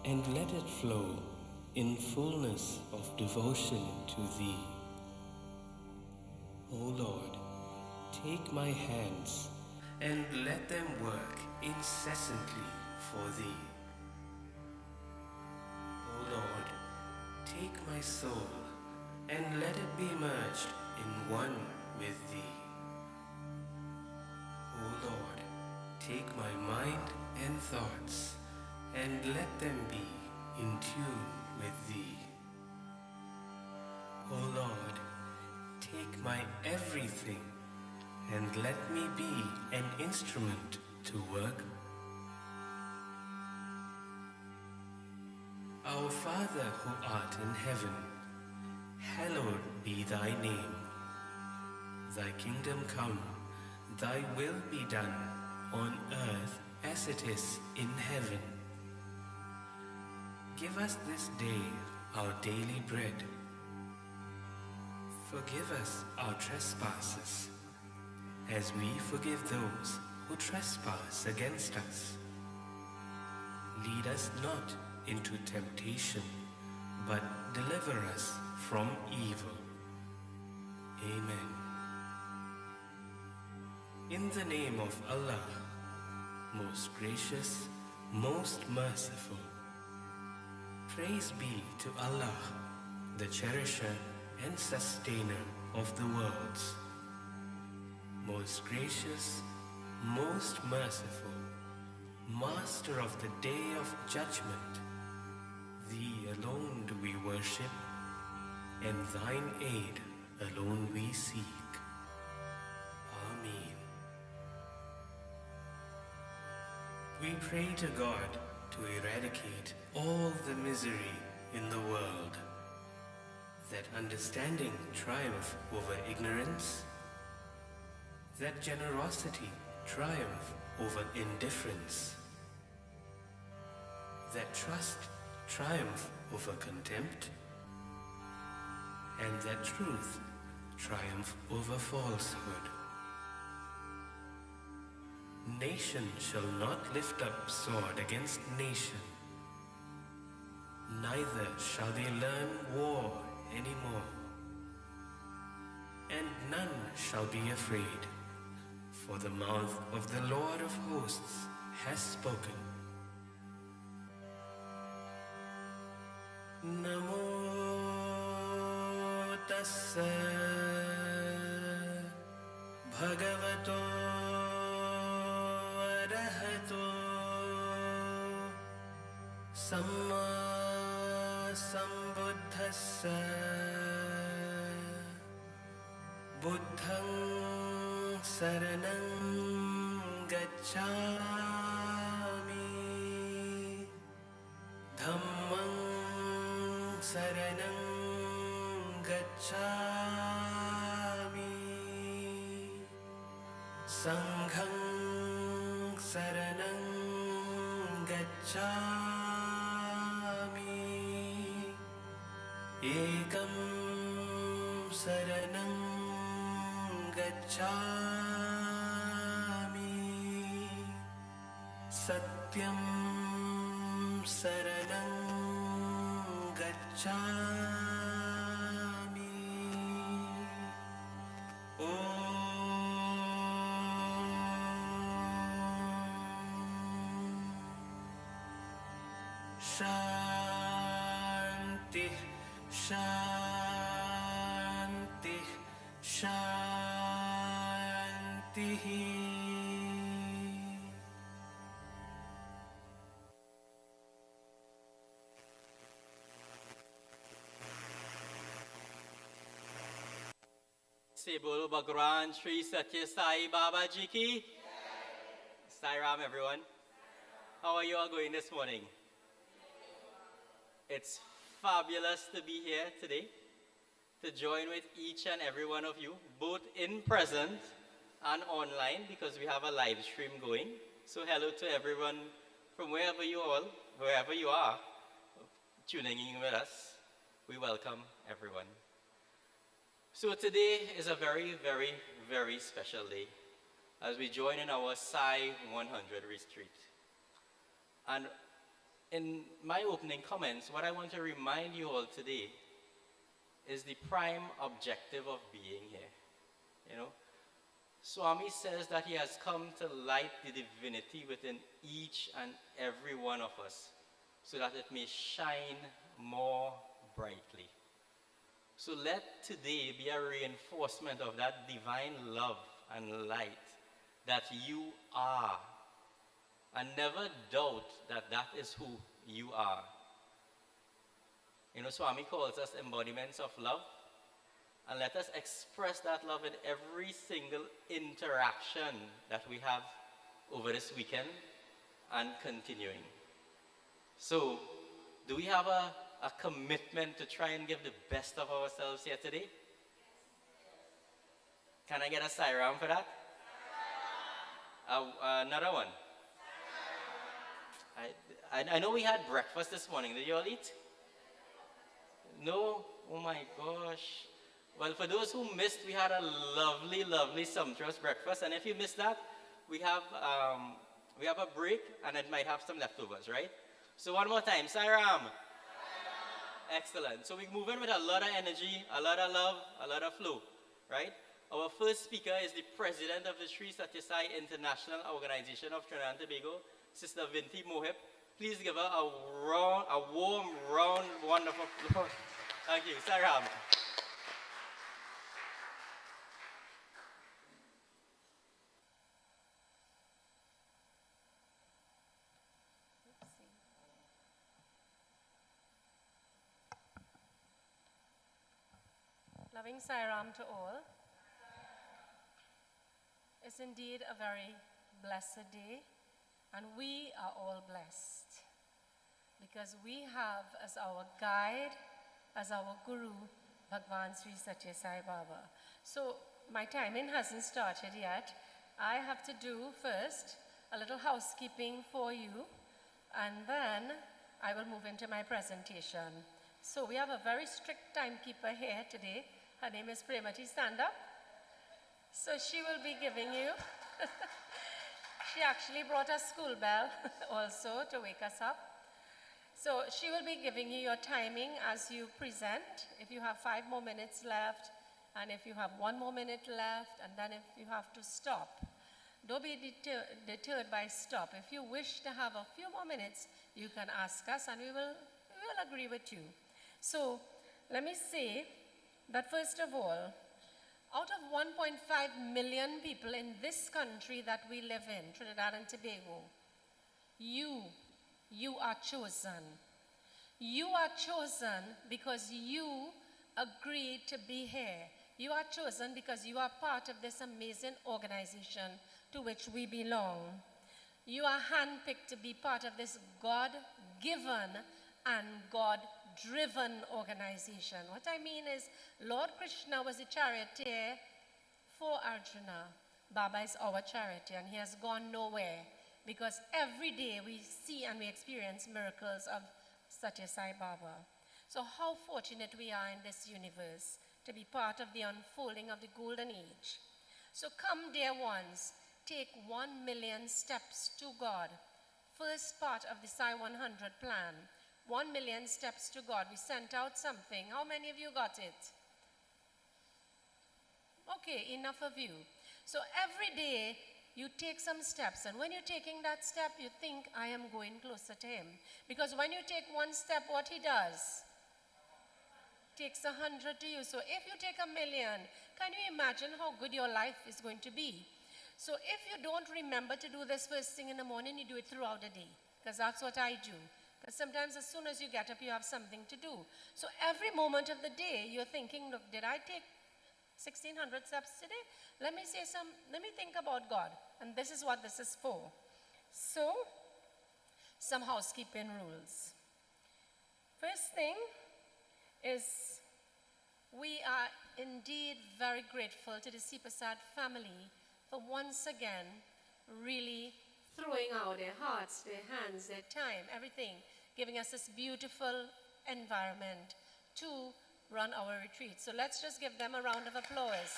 and let it flow in fullness of devotion to Thee. O Lord, take my hands and let them work incessantly for Thee. O Lord, take my soul and let it be merged in one with Thee. O Lord, take my mind and thoughts and let them be in tune with Thee. O Lord, take my everything and let me be an instrument to work. Our Father who art in heaven, hallowed be Thy name. Thy kingdom come, Thy will be done on earth as it is in heaven. Give us this day our daily bread. Forgive us our trespasses, as we forgive those who trespass against us. Lead us not into temptation, but deliver us from evil. Amen. In the name of Allah, most gracious, most merciful, praise be to Allah, the cherisher and sustainer of the worlds. Most gracious, most merciful, master of the day of judgment, Thee alone do we worship, and Thine aid alone we seek. Amen. We pray to God to eradicate all the misery in the world, that understanding triumph over ignorance, that generosity triumph over indifference, that trust triumph over contempt, and that truth triumph over falsehood. Nation shall not lift up sword against nation, neither shall they learn war anymore, and none shall be afraid, for the mouth of the Lord of hosts has spoken. Namo tassa bhagavato arahato samma sambuddhassa buddhang saranam gacchami dhammang saranam gacchami sanghang saranam gacchami ekam saranam gacchami satyam saranam gacchami. Shanti, Shanti, Shanti. Se Bolo Bhagwan Sri Satya Sai Baba Ji Ki. Sai Ram, everyone. How are you all going this morning? It's fabulous to be here today, to join with each and every one of you, both in present and online, because we have a live stream going. So hello to everyone from wherever you are, tuning in with us. We welcome everyone. So today is a very, very, very special day as we join in our Sai 100 retreat. And in my opening comments, what I want to remind you all today is the prime objective of being here. You know, Swami says that he has come to light the divinity within each and every one of us so that it may shine more brightly. So let today be a reinforcement of that divine love and light that you are. And never doubt that that is who you are. You know, Swami calls us embodiments of love. And let us express that love in every single interaction that we have over this weekend and continuing. So, do we have a commitment to try and give the best of ourselves here today? Can I get a siram for that? Another one. I know we had breakfast this morning. Did you all eat? No? Oh my gosh. Well, for those who missed, we had a lovely, lovely, sumptuous breakfast. And if you missed that, we have a break, and it might have some leftovers, right? So one more time, Sairam. Excellent. So we're moving with a lot of energy, a lot of love, a lot of flow, right? Our first speaker is the president of the Sssiott International Organization of Trinidad and Tobago, Sister Vinti Mohip. Please give her a warm, round, wonderful applause. Thank you. Sairam. Loving Sairam to all. It's indeed a very blessed day, and we are all blessed because we have as our guide, as our guru, Bhagwan Sri Satya Sai Baba. So my timing hasn't started yet. I have to do first a little housekeeping for you, and then I will move into my presentation. So we have a very strict timekeeper here today. Her name is Premati. Stand up. So she will be giving you, she actually brought a school bell also to wake us up. So she will be giving you your timing as you present. If you have 5 more minutes left, and if you have 1 more minute left, and then if you have to stop. Don't be deterred by stop. If you wish to have a few more minutes, you can ask us and we will agree with you. So let me say that first of all, out of 1.5 million people in this country that we live in, Trinidad and Tobago, you are chosen. You are chosen because you agreed to be here. You are chosen because you are part of this amazing organization to which we belong. You are handpicked to be part of this God-given and God-driven organization. What I mean is, Lord Krishna was a charioteer for Arjuna. Baba is our charioteer, and he has gone nowhere because every day we see and we experience miracles of Satya Sai Baba. So how fortunate we are in this universe to be part of the unfolding of the golden age. So come, dear ones, take 1 million steps to God. First part of the Sai 100 plan. 1 million steps to God. We sent out something. How many of you got it? Okay, enough of you. So every day you take some steps, and when you're taking that step, you think, I am going closer to him. Because when you take one step, what he does? Takes 100 to you. So if you take 1 million, can you imagine how good your life is going to be? So if you don't remember to do this first thing in the morning, you do it throughout the day, because that's what I do. Because sometimes as soon as you get up, you have something to do. So every moment of the day, you're thinking, look, did I take 1,600 steps today? Let me think about God. And this is what this is for. So, some housekeeping rules. First thing is, we are indeed very grateful to the Sssiott family for once again really throwing out their hearts, their hands, their time, everything, giving us this beautiful environment to run our retreat. So let's just give them a round of applause.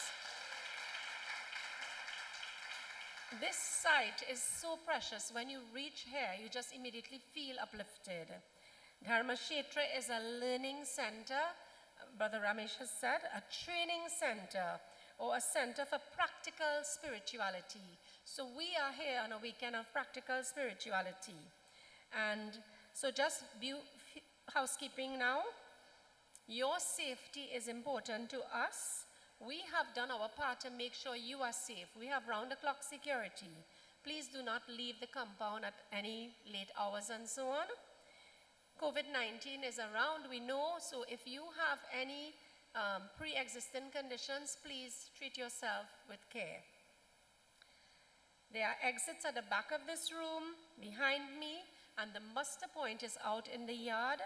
This site is so precious. When you reach here, you just immediately feel uplifted. Dharma Kshetra is a learning center, Brother Ramesh has said, a training center, or a center for practical spirituality. So we are here on a weekend of practical spirituality. And so just housekeeping now. Your safety is important to us. We have done our part to make sure you are safe. We have round-the-clock security. Please do not leave the compound at any late hours and so on. COVID-19 is around, we know, so if you have any pre-existing conditions, please treat yourself with care. There are exits at the back of this room, behind me, and the muster point is out in the yard,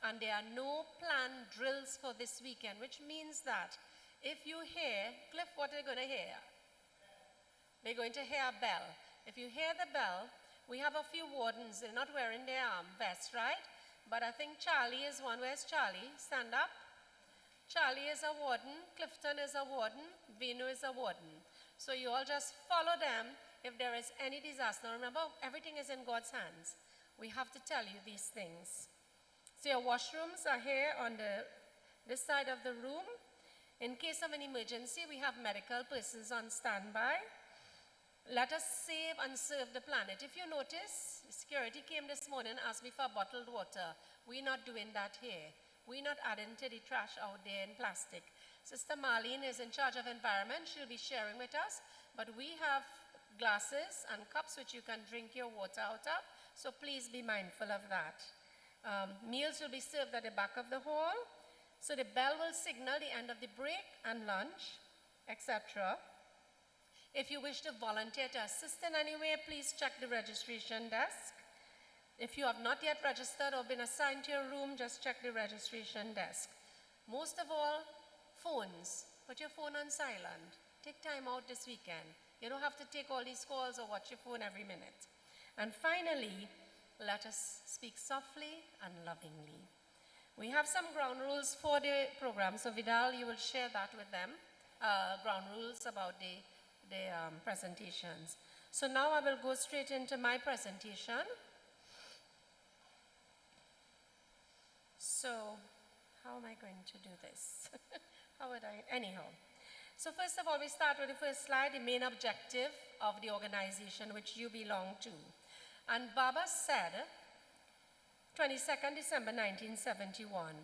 and there are no planned drills for this weekend, which means that if you hear, Cliff, what are you going to hear? They're going to hear a bell. If you hear the bell, we have a few wardens. They're not wearing their vests, right? But I think Charlie is one. Where's Charlie? Stand up. Charlie is a warden. Clifton is a warden. Vinu is a warden. So you all just follow them if there is any disaster. Now remember, everything is in God's hands. We have to tell you these things. So your washrooms are here on this side of the room. In case of an emergency, we have medical persons on standby. Let us save and serve the planet. If you notice, security came this morning and asked me for bottled water. We're not doing that here. We're not adding to the trash out there in plastic. Sister Marlene is in charge of environment. She'll be sharing with us. But we have glasses and cups which you can drink your water out of. So please be mindful of that. Meals will be served at the back of the hall. So the bell will signal the end of the break and lunch, etc. If you wish to volunteer to assist in any way, please check the registration desk. If you have not yet registered or been assigned to your room, just check the registration desk. Most of all, phones. Put your phone on silent. Take time out this weekend. You don't have to take all these calls or watch your phone every minute. And finally, let us speak softly and lovingly. We have some ground rules for the program, so Vidal, you will share that with them, ground rules about the presentations. So now I will go straight into my presentation. So how am I going to do this? Anyhow. So first of all, we start with the first slide, the main objective of the organization which you belong to. And Baba said, 22nd December 1971,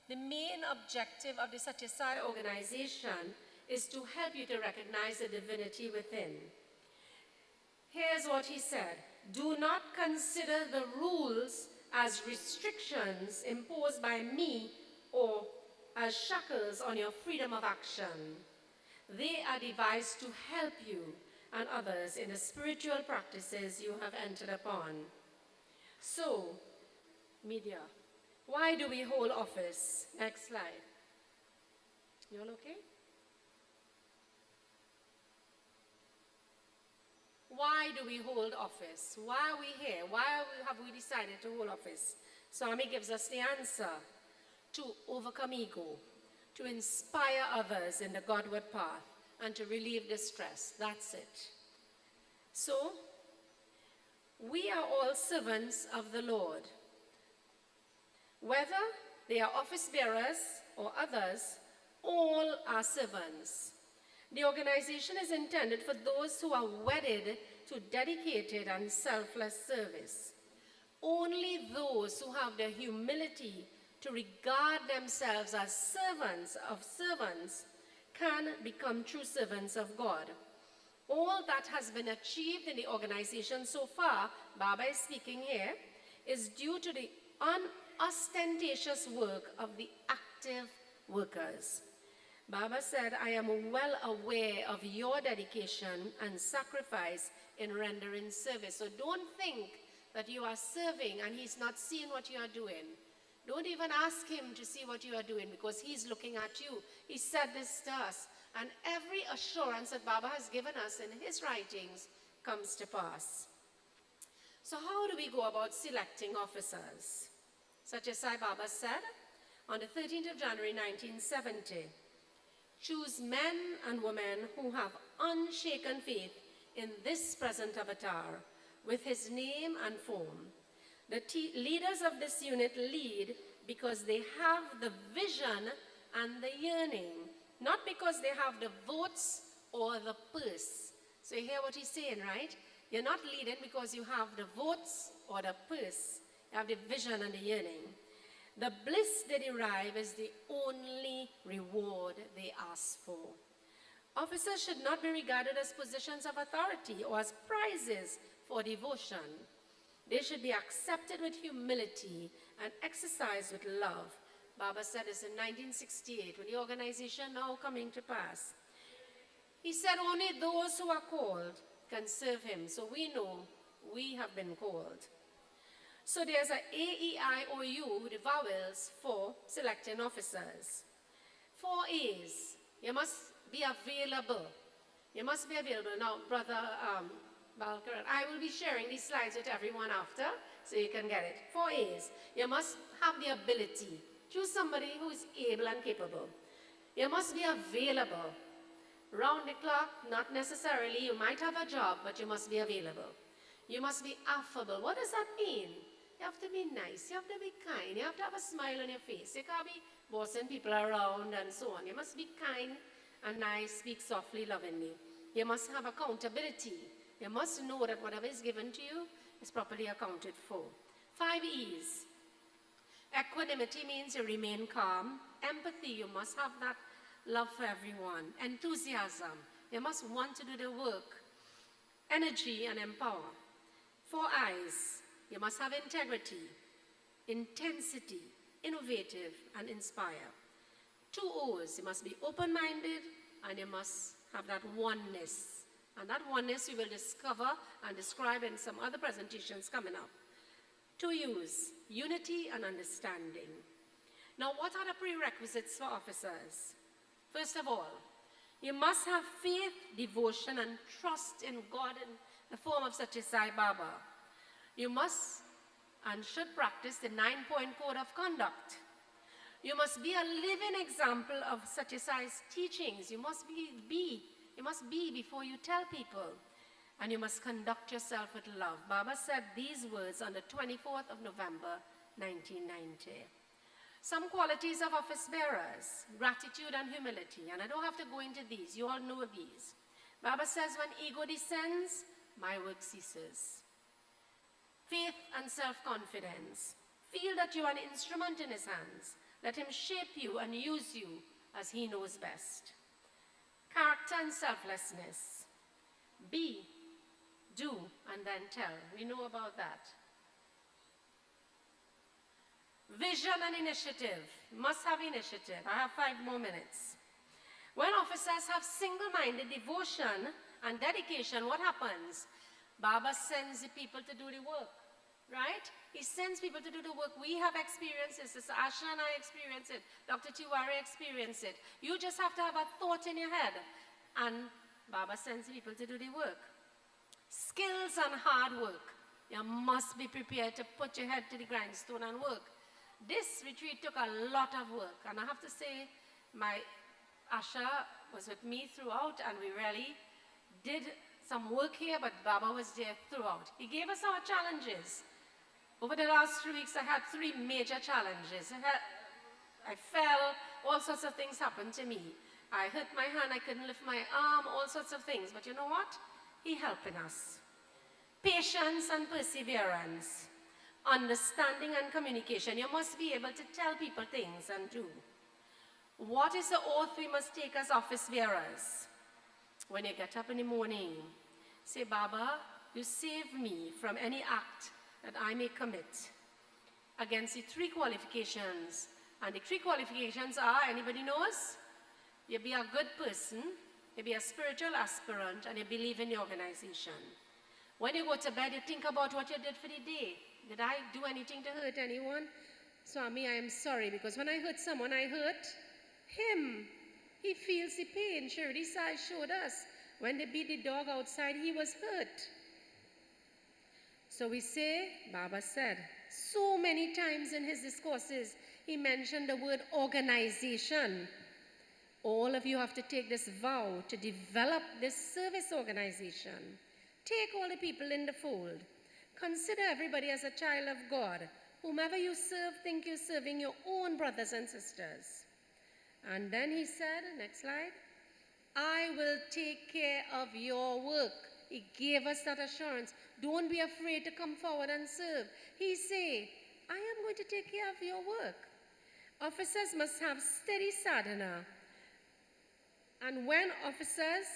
the main objective of the Sssiott organization is to help you to recognize the divinity within. Here's what he said: do not consider the rules as restrictions imposed by me or as shackles on your freedom of action. They are devised to help you and others in the spiritual practices you have entered upon. So, media, why do we hold office? Next slide. You all okay? Why do we hold office? Why are we here? Why have we decided to hold office? Swami gives us the answer: to overcome ego, to inspire others in the Godward path, and to relieve distress. That's it. So, we are all servants of the Lord. Whether they are office bearers or others, all are servants. The organization is intended for those who are wedded to dedicated and selfless service. Only those who have the humility to regard themselves as servants of servants can become true servants of God. All that has been achieved in the organization so far, Baba is speaking here, is due to the unostentatious work of the active workers. Baba said, I am well aware of your dedication and sacrifice in rendering service. So don't think that you are serving and he's not seeing what you are doing. Don't even ask him to see what you are doing, because he's looking at you. He said this to us. And every assurance that Baba has given us in his writings comes to pass. So how do we go about selecting officers? Sathya Sai Baba said on the 13th of January 1970, choose men and women who have unshaken faith in this present avatar with his name and form. The leaders of this unit lead because they have the vision and the yearning, not because they have the votes or the purse. So you hear what he's saying, right? You're not leading because you have the votes or the purse. You have the vision and the yearning. The bliss they derive is the only reward they ask for. Officers should not be regarded as positions of authority or as prizes for devotion. They should be accepted with humility and exercised with love. Baba said this in 1968, with the organization now coming to pass. He said only those who are called can serve him. So we know we have been called. So there's an A-E-I-O-U with the vowels for selecting officers. 4 A's. You must be available. You must be available. Now, Brother Balkaran, I will be sharing these slides with everyone after, so you can get it. 4 A's. You must have the ability. Choose somebody who is able and capable. You must be available. Round the clock, not necessarily. You might have a job, but you must be available. You must be affable. What does that mean? You have to be nice. You have to be kind. You have to have a smile on your face. You can't be bossing people around and so on. You must be kind and nice, speak softly, lovingly. You must have accountability. You must know that whatever is given to you is properly accounted for. 5 E's. Equanimity means you remain calm. Empathy, you must have that love for everyone. Enthusiasm, you must want to do the work. Energy and empower. 4 I's, you must have integrity, intensity, innovative, and inspire. 2 O's, you must be open-minded and you must have that oneness. And that oneness we will discover and describe in some other presentations coming up. 2 U's, unity and understanding. Now, what are the prerequisites for officers? First of all, you must have faith, devotion, and trust in God in the form of Schiott Sai Baba. You must and should practice the 9-point code of conduct. You must be a living example of Schiott Sai's teachings. You must be before you tell people. And you must conduct yourself with love. Baba said these words on the 24th of November, 1990. Some qualities of office bearers, gratitude and humility. And I don't have to go into these. You all know these. Baba says when ego descends, my work ceases. Faith and self-confidence. Feel that you are an instrument in his hands. Let him shape you and use you as he knows best. Character and selflessness. Be, do, and then tell. We know about that. Vision and initiative. Must have initiative. I have 5 more minutes. When officers have single-minded devotion and dedication, what happens? Baba sends the people to do the work, right? He sends people to do the work. We have experienced it. Sister Asha and I experience it. Dr. Tiwari experienced it. You just have to have a thought in your head, and Baba sends people to do the work. Skills and hard work. You must be prepared to put your head to the grindstone and work. This retreat took a lot of work, and I have to say, my Asha was with me throughout, and we really did some work here, but Baba was there throughout. He gave us our challenges. Over the last 3 weeks, I had 3 major challenges. I fell, all sorts of things happened to me. I hurt my hand, I couldn't lift my arm, all sorts of things. But you know what? He helping us. Patience and perseverance. Understanding and communication. You must be able to tell people things and do. What is the oath we must take as office bearers? When you get up in the morning, say, Baba, you save me from any act that I may commit against the 3 qualifications. And the 3 qualifications are, anybody knows? You be a good person, you be a spiritual aspirant, and you believe in the organization. When you go to bed, you think about what you did for the day. Did I do anything to hurt anyone? Swami, I am sorry, because when I hurt someone, I hurt him. He feels the pain. Schiott Sai showed us. When they beat the dog outside, he was hurt. So we say, Baba said, so many times in his discourses, he mentioned the word organization. All of you have to take this vow to develop this service organization. Take all the people in the fold. Consider everybody as a child of God. Whomever you serve, think you're serving your own brothers and sisters. And then he said, next slide, I will take care of your work. He gave us that assurance. Don't be afraid to come forward and serve. He say, I am going to take care of your work. Officers must have steady sadhana. And when officers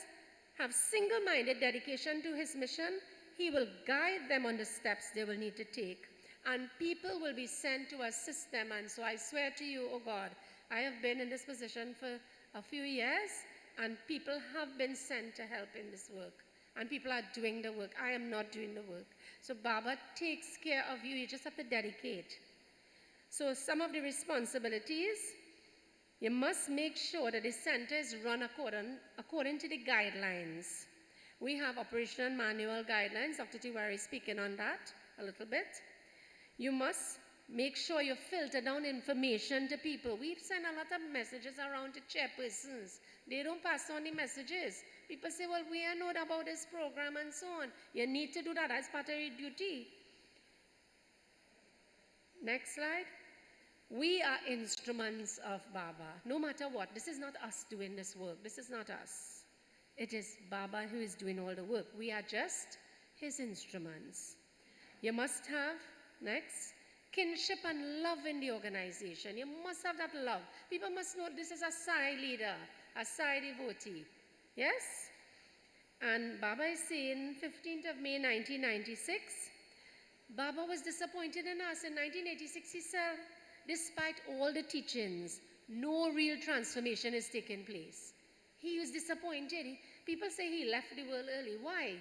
have single-minded dedication to his mission, he will guide them on the steps they will need to take. And people will be sent to assist them. And so I swear to you, oh God, I have been in this position for a few years, and people have been sent to help in this work. And people are doing the work. I am not doing the work. So Baba takes care of you. You just have to dedicate. So some of the responsibilities, you must make sure that the center is run according to the guidelines. We have operational manual guidelines. Dr. Tiwari is speaking on that a little bit. You must make sure you filter down information to people. We've sent a lot of messages around to chairpersons. They don't pass on the messages. People say, well, we know about this program and so on. You need to do that as part of your duty. Next slide. We are instruments of Baba, no matter what. This is not us doing this work. This is not us. It is Baba who is doing all the work. We are just his instruments. You must have, next, kinship and love in the organization. You must have that love. People must know this is a Sai leader, a Sai devotee. Yes? And Baba is saying, 15th of May 1996, Baba was disappointed in us. In 1986, he said, despite all the teachings, no real transformation is taking place. He was disappointed. People say he left the world early. Why?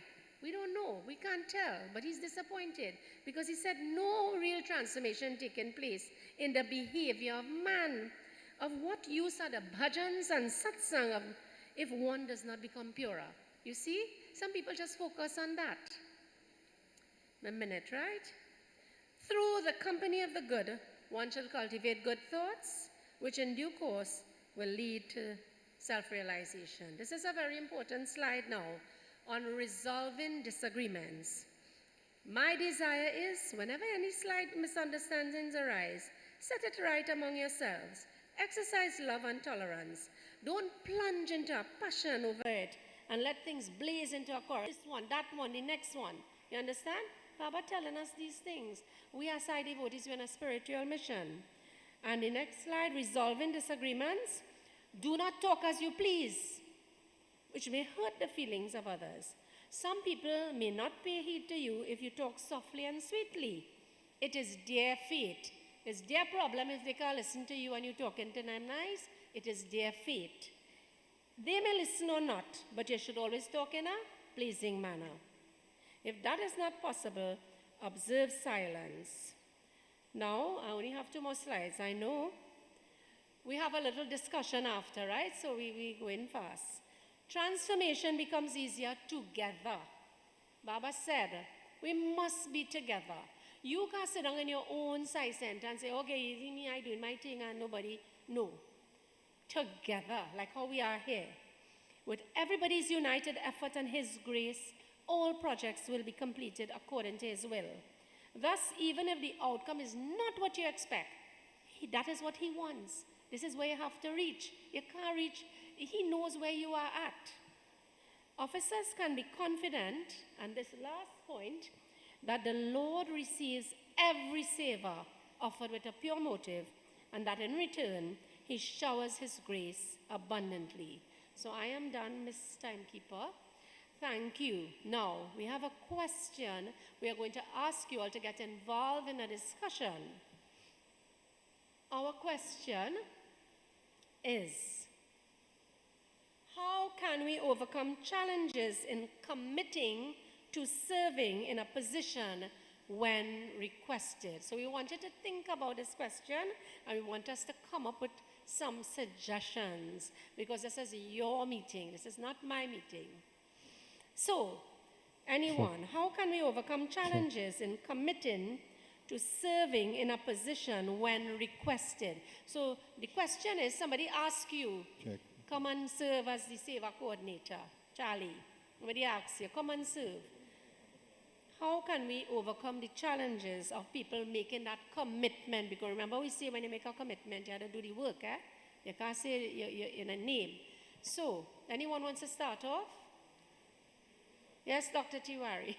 We don't know. We can't tell. But he's disappointed because he said no real transformation taking place in the behavior of man. Of what use are the bhajans and satsang if one does not become purer? You see? Some people just focus on that. A minute, right? Through the company of the good, one shall cultivate good thoughts, which in due course will lead to self-realization. This is a very important slide now on resolving disagreements. My desire is, whenever any slight misunderstandings arise, set it right among yourselves. Exercise love and tolerance. Don't plunge into a passion over it and let things blaze into a quarrel. This one, that one, the next one. You understand? Baba telling us these things. We are Sai devotees, we're on a spiritual mission. And the next slide, resolving disagreements. Do not talk as you please, which may hurt the feelings of others. Some people may not pay heed to you if you talk softly and sweetly. It is their fate. It's their problem if they can't listen to you and you talking to them nice. It is their fate. They may listen or not, but you should always talk in a pleasing manner. If that is not possible, observe silence. Now, I only have 2 more slides. I know we have a little discussion after, right? So we go in fast. Transformation becomes easier together. Baba said, we must be together. You can't sit down in your own side center and say, okay, you see me, I doing my thing and nobody. No. Together, like how we are here. With everybody's united effort and his grace, all projects will be completed according to his will. Thus, even if the outcome is not what you expect, that is what he wants. This is where you have to reach. You can't reach, he knows where you are at. Officers can be confident, and this last point, that the Lord receives every savor offered with a pure motive, and that in return, he showers his grace abundantly. So I am done, Miss Timekeeper. Thank you. Now, we have a question. We are going to ask you all to get involved in a discussion. Our question is, how can we overcome challenges in committing to serving in a position when requested? So we want you to think about this question, and we want us to come up with some suggestions, because this is your meeting. This is not my meeting. So, anyone, how can we overcome challenges in committing to serving in a position when requested? So, the question is, somebody asks you, come and serve as the Seva coordinator, Charlie. Somebody asks you, come and serve. how can we overcome the challenges of people making that commitment? Because remember we say when you make a commitment, you have to do the work, eh? You can't say in a name. So, anyone wants to start off? Yes, Dr. Tiwari.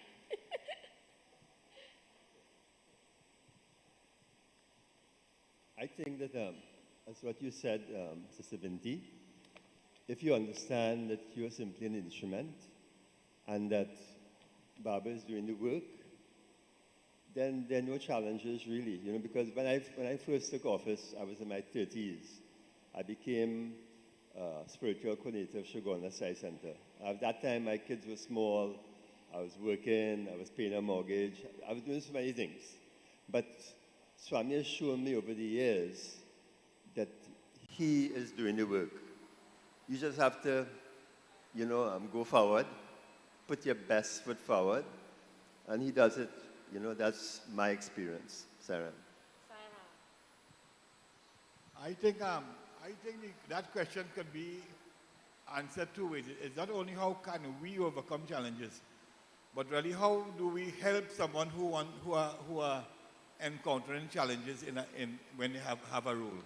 I think that, as what you said, Sister Vinti, if you understand that you're simply an instrument and that Baba is doing the work, then there are no challenges really, because when I first took office, I was in my 30s. I became spiritual coordinator of Shogona Sssiott Center. At that time, my kids were small. I was working. I was paying a mortgage. I was doing so many things. But Swami has shown me over the years that he is doing the work. You just have to, go forward, put your best foot forward, and he does it. That's my experience, Sarah. I think that question could be answered two ways. It's not only how can we overcome challenges, but really how do we help someone who are encountering challenges when they have a role.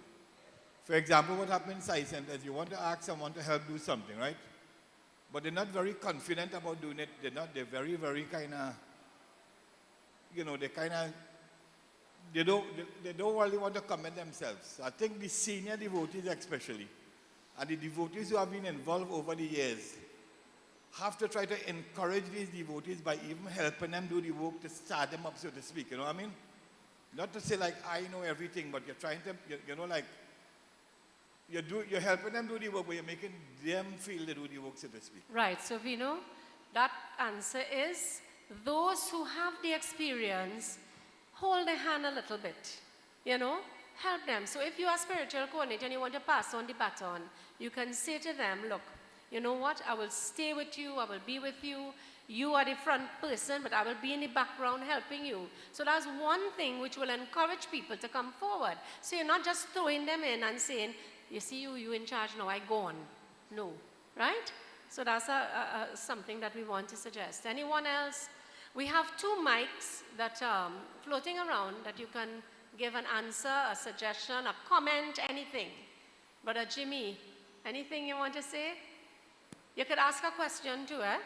For example, what happens in Sssiott Center is you want to ask someone to help do something, right? But they're not very confident about doing it. They're very, very kind of, they don't really want to commit themselves. I think the senior devotees especially, and the devotees who have been involved over the years, have to try to encourage these devotees by even helping them do the work to start them up, so to speak. You know what I mean? Not to say like, I know everything, but you're trying to, you're helping them do the work, but you're making them feel they do the work, so to speak. Right, so Vino, that answer is those who have the experience, hold their hand a little bit, help them. So if you are a spiritual coordinator and you want to pass on the baton, you can say to them, look, you know what, I will stay with you, I will be with you. You are the front person, but I will be in the background helping you. So that's one thing which will encourage people to come forward. So you're not just throwing them in and saying, you see you in charge now, I go on. No, right? So that's something that we want to suggest. Anyone else? We have 2 mics that are floating around that you can give an answer, a suggestion, a comment, anything. Brother Jimmy, anything you want to say? You could ask a question too, eh?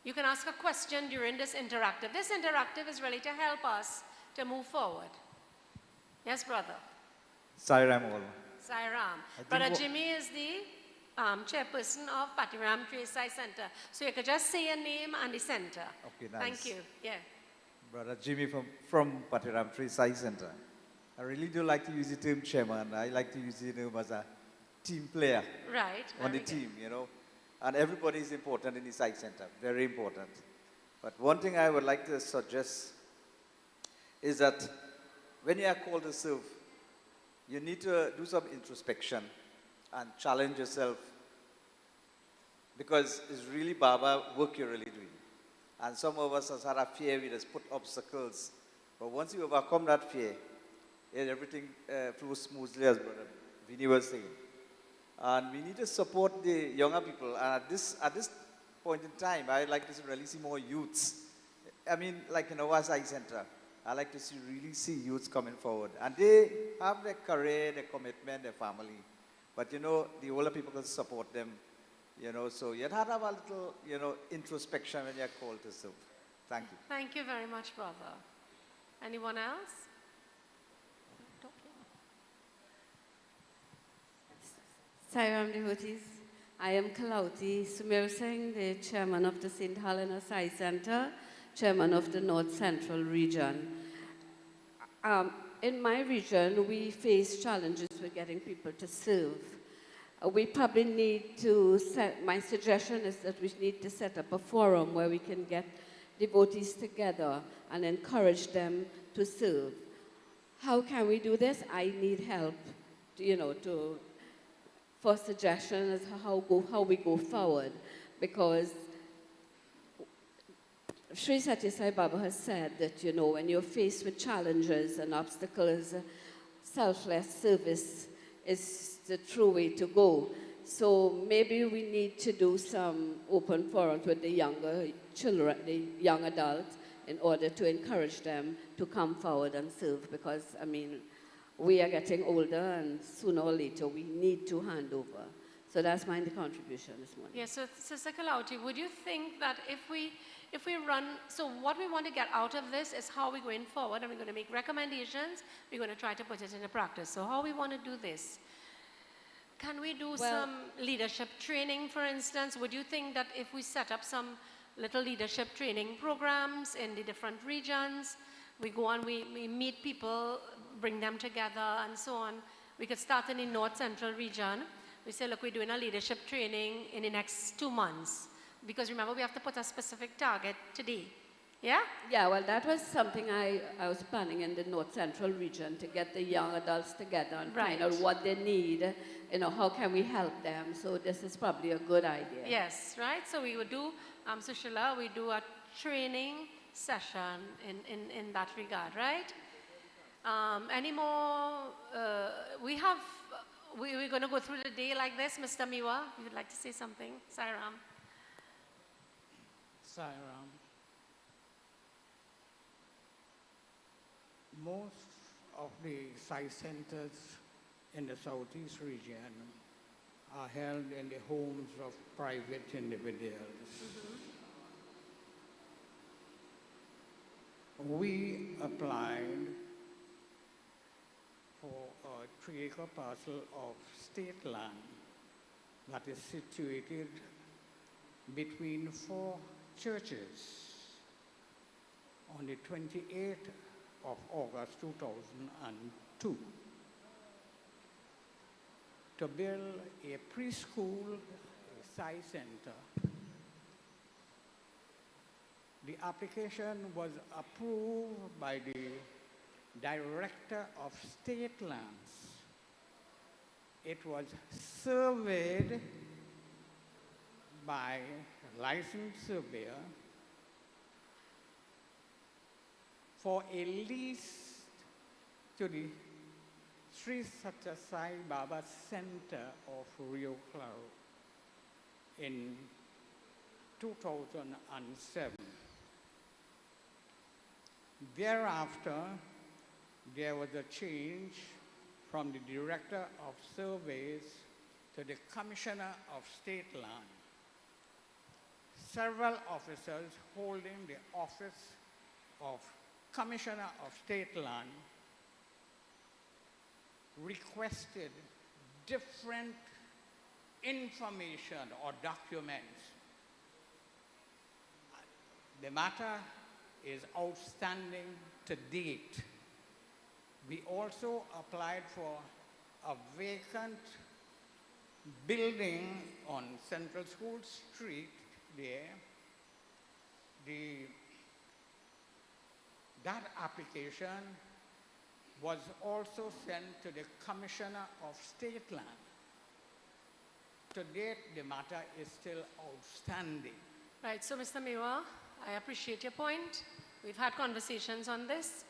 You can ask a question during this interactive. This interactive is really to help us to move forward. Yes, brother? Sairam all. Sairam. Brother Jimmy is the chairperson of Patiram Sssiott Center. So you could just say your name and the center. Okay, nice. Thank you. Yeah. Brother Jimmy from Patiram Sssiott Center. I really do like to use the term chairman. I like to use the term as a team player. Right. On the team, And everybody is important in the Sssiott Center, very important. But one thing I would like to suggest is that when you are called to serve, you need to do some introspection and challenge yourself, because it's really Baba work you're really doing. And some of us has had a fear, we just put obstacles. But once you overcome that fear, everything flows smoothly, as Brother Vinny was saying. And we need to support the younger people. And at this point in time, I'd like to really see more youths. I mean, like in our Sssiott Center, I like to really see youths coming forward. And they have their career, their commitment, their family. But the older people can support them, so you have to have a little, introspection when you're called to serve. Thank you. Thank you very much, brother. Anyone else? Sairam devotees, I am Kalauti Sumir Singh, the chairman of the St. Helena Science Center, chairman of the North Central region. In my region, we face challenges with getting people to serve. We probably need to my suggestion is that we need to set up a forum where we can get devotees together and encourage them to serve. How can we do this? I need help, for suggestions how we go forward, because Sri Sathya Sai Baba has said that, when you're faced with challenges and obstacles, selfless service is the true way to go. So maybe we need to do some open forums with the younger children, the young adults, in order to encourage them to come forward and serve, because, I mean, we are getting older and sooner or later we need to hand over. So that's my contribution this morning. Yeah, so Sister Kalauti, would you think that if we run, so what we want to get out of this is how we're going forward, and we're going to make recommendations, we're going to try to put it into practice. So how we want to do this? Can we do some leadership training, for instance? Would you think that if we set up some little leadership training programs in the different regions, we go on, we meet people, bring them together, and so on. We could start in the North Central region. We say, look, we're doing a leadership training in the next 2 months. Because remember, we have to put a specific target today. Yeah? Yeah, well, that was something I was planning in the North Central region, to get the young adults together and find out what they need, you know, how can we help them. So this is probably a good idea. Yes, right? So we would do, Sushila, we do a training session in that regard, right? Any more, we're going to go through the day like this. Mr. Miwa, you would like to say something? Sairam. Sairam. Most of the Sssiott centers in the Southeast region are held in the homes of private individuals. We applied for a 3-acre parcel of state land that is situated between 4 churches on the 28th of August 2002 to build a preschool, a Sssiott center. The application was approved by the Director of State Lands. It was surveyed by a licensed surveyor for a lease to the Sri Sathya Sai Baba Center of Rio Claro in 2007. Thereafter, there was a change from the Director of Surveys to the Commissioner of State Land. Several officers holding the office of Commissioner of State Land requested different information or documents. The matter is outstanding to date. We also applied for a vacant building on Central School Street there. That application was also sent to the Commissioner of State Land. To date, the matter is still outstanding. Right, so Mr. Miwa, I appreciate your point. We've had conversations on this,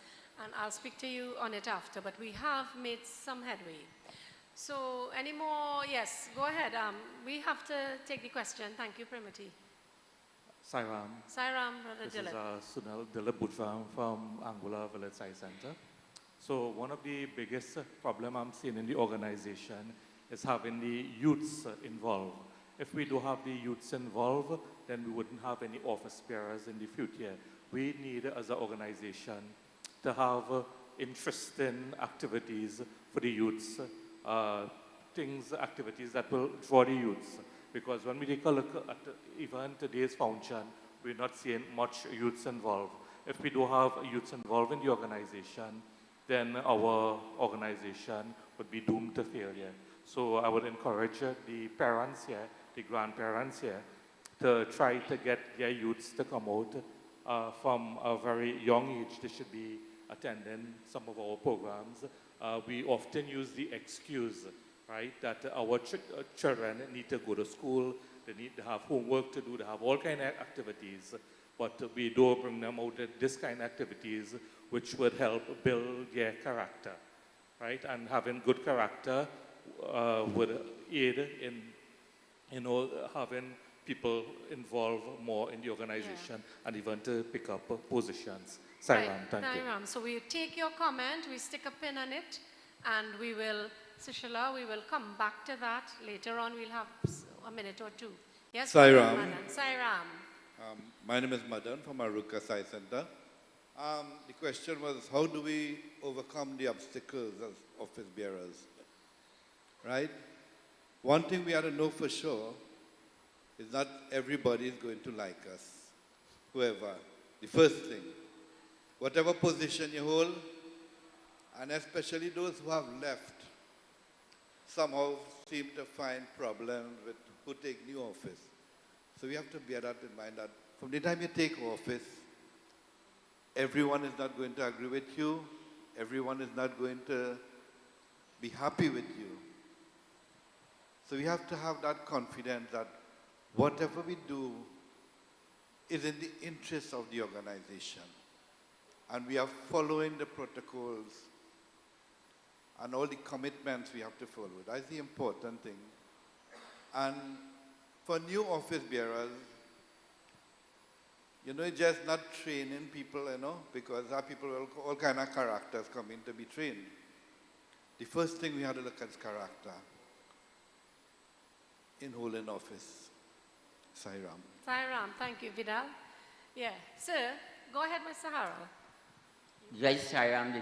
and I'll speak to you on it after, but we have made some headway. So any more? Yes, go ahead. We have to take the question. Thank you, Primati. Sairam. Sairam, Brother This Dilip. is Sunil Dilip from Anguilla Village Science Center. So one of the biggest problem I'm seeing in the organization is having the youths involved. If we do have the youths involved, then we wouldn't have any office bearers in the future. We need, as an organization, to have interesting activities for the youths, activities that will draw the youths. Because when we take a look at even today's function, we're not seeing much youths involved. If we do have youths involved in the organization, then our organization would be doomed to failure. So I would encourage the parents here, the grandparents here, to try to get their youths to come out from a very young age. They should be attending some of our programs. We often use the excuse, right, that our children need to go to school, they need to have homework to do, they have all kinds of activities, but we do bring them out at this kind of activities which would help build their character, right? And having good character would aid in having people involved more in the organization and even to pick up positions. Sairam, thank you. Sairam. So we take your comment, we stick a pin on it, and we will, Sushala, we will come back to that. Later on, we'll have a minute or two. Yes, Sairam. Madan. Sairam. My name is Madan from Aruka Sai Center. The question was, how do we overcome the obstacles as office bearers? Right? One thing we have to know for sure is not everybody is going to like us. Whoever. The first thing. Whatever position you hold, and especially those who have left, somehow seem to find problems with who take new office. So we have to bear that in mind that from the time you take office, everyone is not going to agree with you. Everyone is not going to be happy with you. So we have to have that confidence that whatever we do is in the interest of the organization. And we are following the protocols and all the commitments we have to follow. That's the important thing. And for new office bearers, it's just not training people, because there are people with all kind of characters coming to be trained. The first thing we have to look at is character in holding office. Sairam. Sairam, thank you, Vidal. Yeah, sir, go ahead, Mr. Harold. Jai Sairam,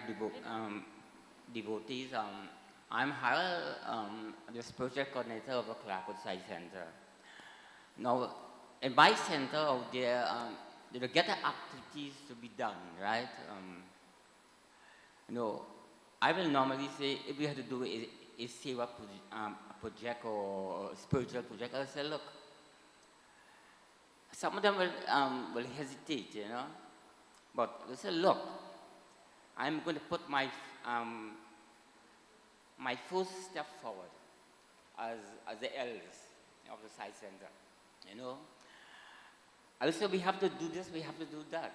devotees. I'm Harold, the project coordinator of the Clarkwood Science Center. Now, in my center out there, there get activities to be done, right? I will normally say if we have to do a Seva project or a spiritual project, I'll say, look, some of them will hesitate, but they say, look, I'm going to put my my first step forward as the elders of the site center, I say we have to do this, we have to do that,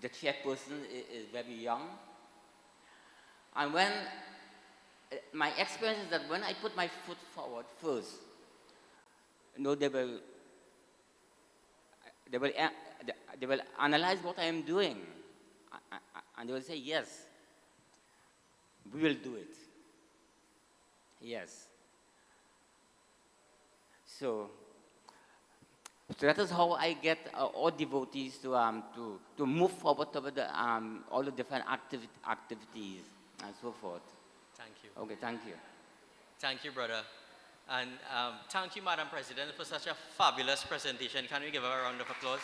The chairperson is very young. And when, my experience is that when I put my foot forward first, they will analyze what I am doing. And they will say, yes, we will do it. Yes. So that is how I get all devotees to move forward toward all the different activities and so forth. Thank you. Okay, thank you. Thank you, brother. And thank you, Madam President, for such a fabulous presentation. Can we give her a round of applause?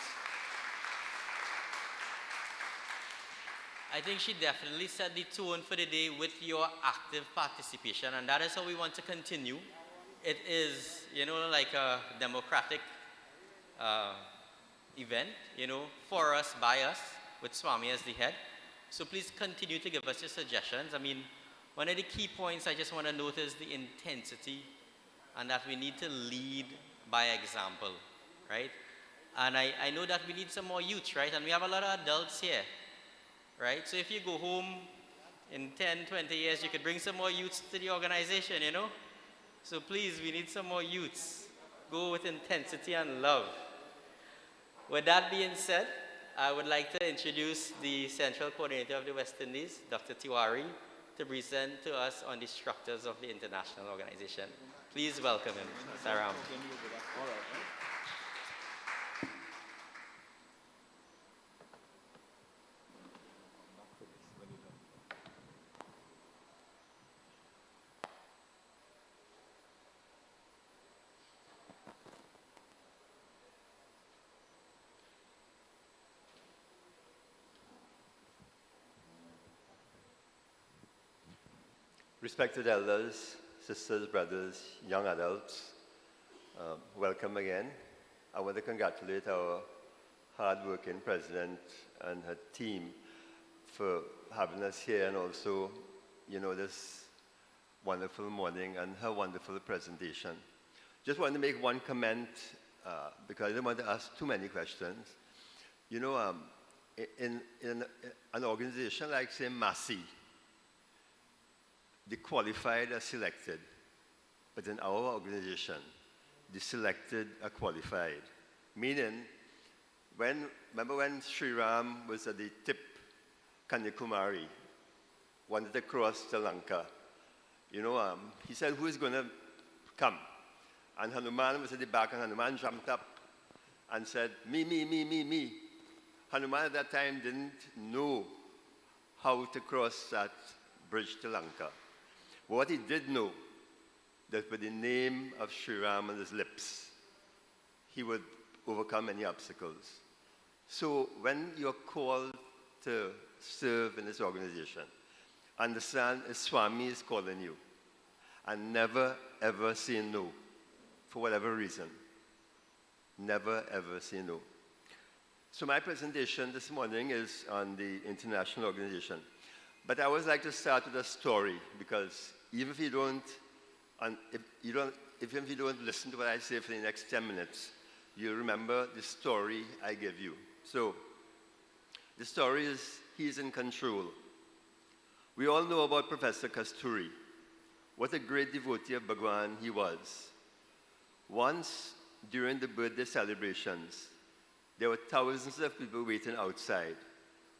I think she definitely set the tone for the day with your active participation, and that is how we want to continue. It is, like a democratic event, for us, by us, with Swami as the head. So please continue to give us your suggestions. I mean, one of the key points I just want to note is the intensity, and that we need to lead by example, right? And I know that we need some more youth, right? And we have a lot of adults here, right? So if you go home in 10, 20 years, you could bring some more youths to the organization, So please, we need some more youths. Go with intensity and love. With that being said, I would like to introduce the Central Coordinator of the West Indies, Dr. Tiwari, to present to us on the structures of the international organization. Please welcome him, Saram. Respected elders, sisters, brothers, young adults, welcome again. I want to congratulate our hard-working president and her team for having us here, and also, this wonderful morning and her wonderful presentation. Just want to make one comment because I don't want to ask too many questions. In an organization like, say, Massey, the qualified are selected, but in our organization, the selected are qualified. Meaning, remember when Sri Ram was at the tip, Kanyakumari, wanted to cross Sri Lanka, he said, who is going to come? And Hanuman was at the back, and Hanuman jumped up and said, me, me, me, me, me. Hanuman at that time didn't know how to cross that bridge to Lanka. But what he did know, that with the name of Sri Ram on his lips, he would overcome any obstacles. So when you're called to serve in this organization, understand that Swami is calling you. And never, ever say no, for whatever reason. Never, ever say no. So my presentation this morning is on the international organization. But I always like to start with a story, because even if you don't listen to what I say for the next 10 minutes, you remember the story I give you. So the story is, he's in control. We all know about Professor Kasturi. What a great devotee of Bhagwan he was. Once, during the birthday celebrations, there were thousands of people waiting outside,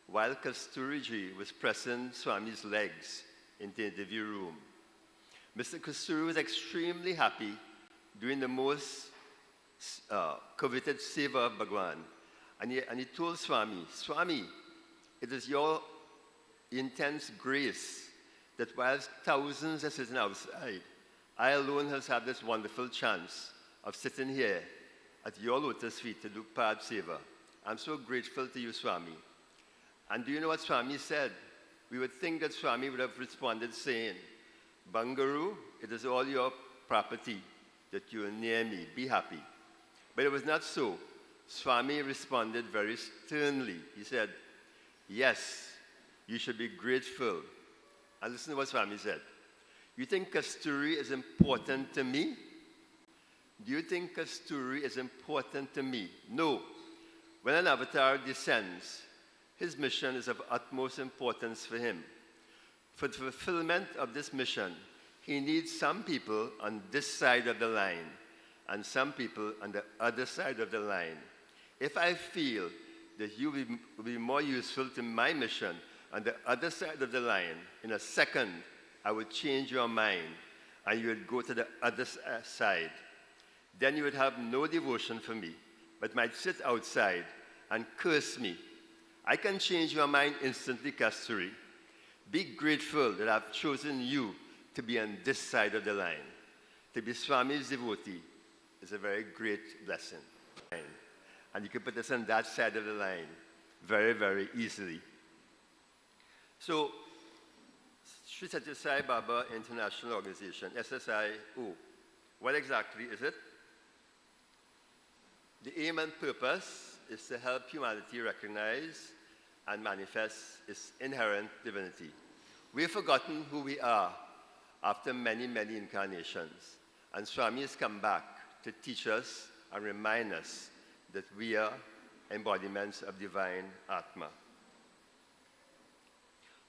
while Kasturiji was pressing Swami's legs in the interview room. Mr. Kasturi was extremely happy, doing the most coveted seva of Bhagwan. And he told Swami, Swami, it is your intense grace that whilst thousands are sitting outside, I alone has had this wonderful chance of sitting here at your lotus feet to do Pad Seva. I'm so grateful to you, Swami. And do you know what Swami said? We would think that Swami would have responded saying, Bangaru, it is all your property that you are near me. Be happy. But it was not so. Swami responded very sternly. He said, yes, you should be grateful. And listen to what Swami said. You think Kasturi is important to me? Do you think Kasturi is important to me? No. When an avatar descends, his mission is of utmost importance for him. For the fulfillment of this mission, he needs some people on this side of the line and some people on the other side of the line. If I feel that you will be more useful to my mission on the other side of the line, in a second, I would change your mind and you would go to the other side. Then you would have no devotion for me, but might sit outside and curse me. I can change your mind instantly, Kasturi. Be grateful that I've chosen you to be on this side of the line. To be Swami's devotee is a very great blessing. And you can put us on that side of the line very, very easily. So, Sri Sathya Sai Baba International Organization, SSIO, what exactly is it? The aim and purpose is to help humanity recognize and manifest its inherent divinity. We've forgotten who we are after many, many incarnations. And Swami has come back to teach us and remind us that we are embodiments of divine Atma.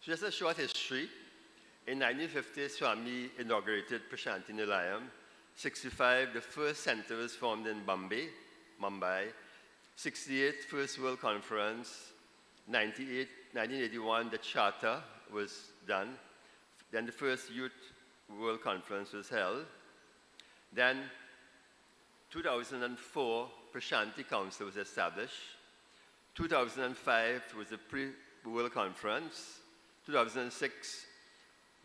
So just a short history. In 1950, Swami inaugurated Prashanti Nilayam. 65, the first center was formed in Mumbai. 68, First World Conference. 1981, the charter was done. Then the first Youth World Conference was held. Then 2004, Prashanti Council was established. 2005 was the pre-World Conference. 2006,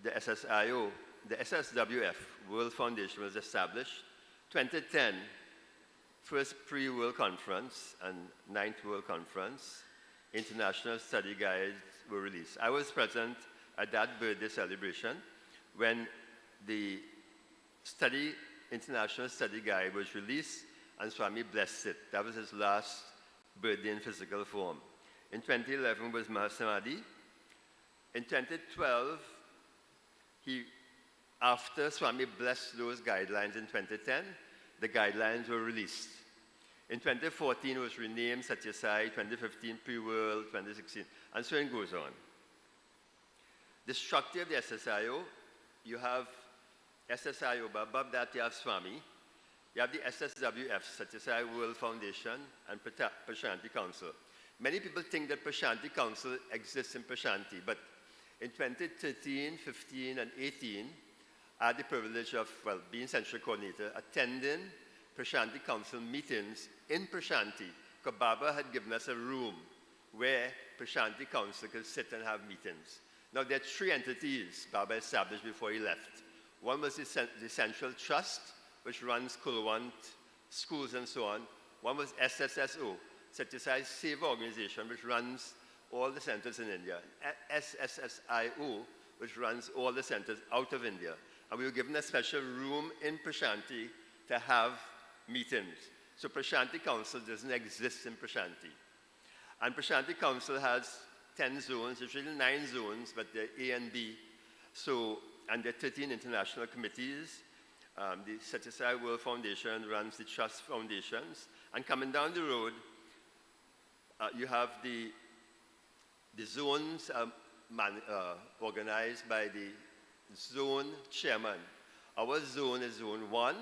the SSIO, the SSWF, World Foundation, was established. 2010, first pre-World Conference and 9th World Conference. International study guides were released. I was present at that birthday celebration when the International Study Guide was released and Swami blessed it. That was his last birthday in physical form. In 2011 was Mahasamadhi. In 2012, after Swami blessed those guidelines in 2010, the guidelines were released. In 2014, it was renamed Sathya Sai, 2015 Pre-World, 2016, and so it goes on. The structure of the SSIO, you have SSIO, but above that you have Swami. You have the SSWF, Sssiott World Foundation, and Prashanti Council. Many people think that Prashanti Council exists in Prashanti, but in 2013, 15, and 18, I had the privilege of, well, being central coordinator, attending Prashanti Council meetings in Prashanti, because Baba had given us a room where Prashanti Council could sit and have meetings. Now, there are three entities Baba established before he left. One was the Central Trust, which runs Kulwant, schools and so on. One was SSSO, Sssiott Seva Organization, which runs all the centers in India. SSSIO, which runs all the centers out of India. And we were given a special room in Prashanti to have meetings. So Prashanti Council doesn't exist in Prashanti. And Prashanti Council has 10 zones. There's really 9 zones, but they're A and B. So, and there are 13 international committees. The Sssiott World Foundation runs the trust foundations. And coming down the road, you have the zones organized by the zone chairman. Our zone is Zone 1,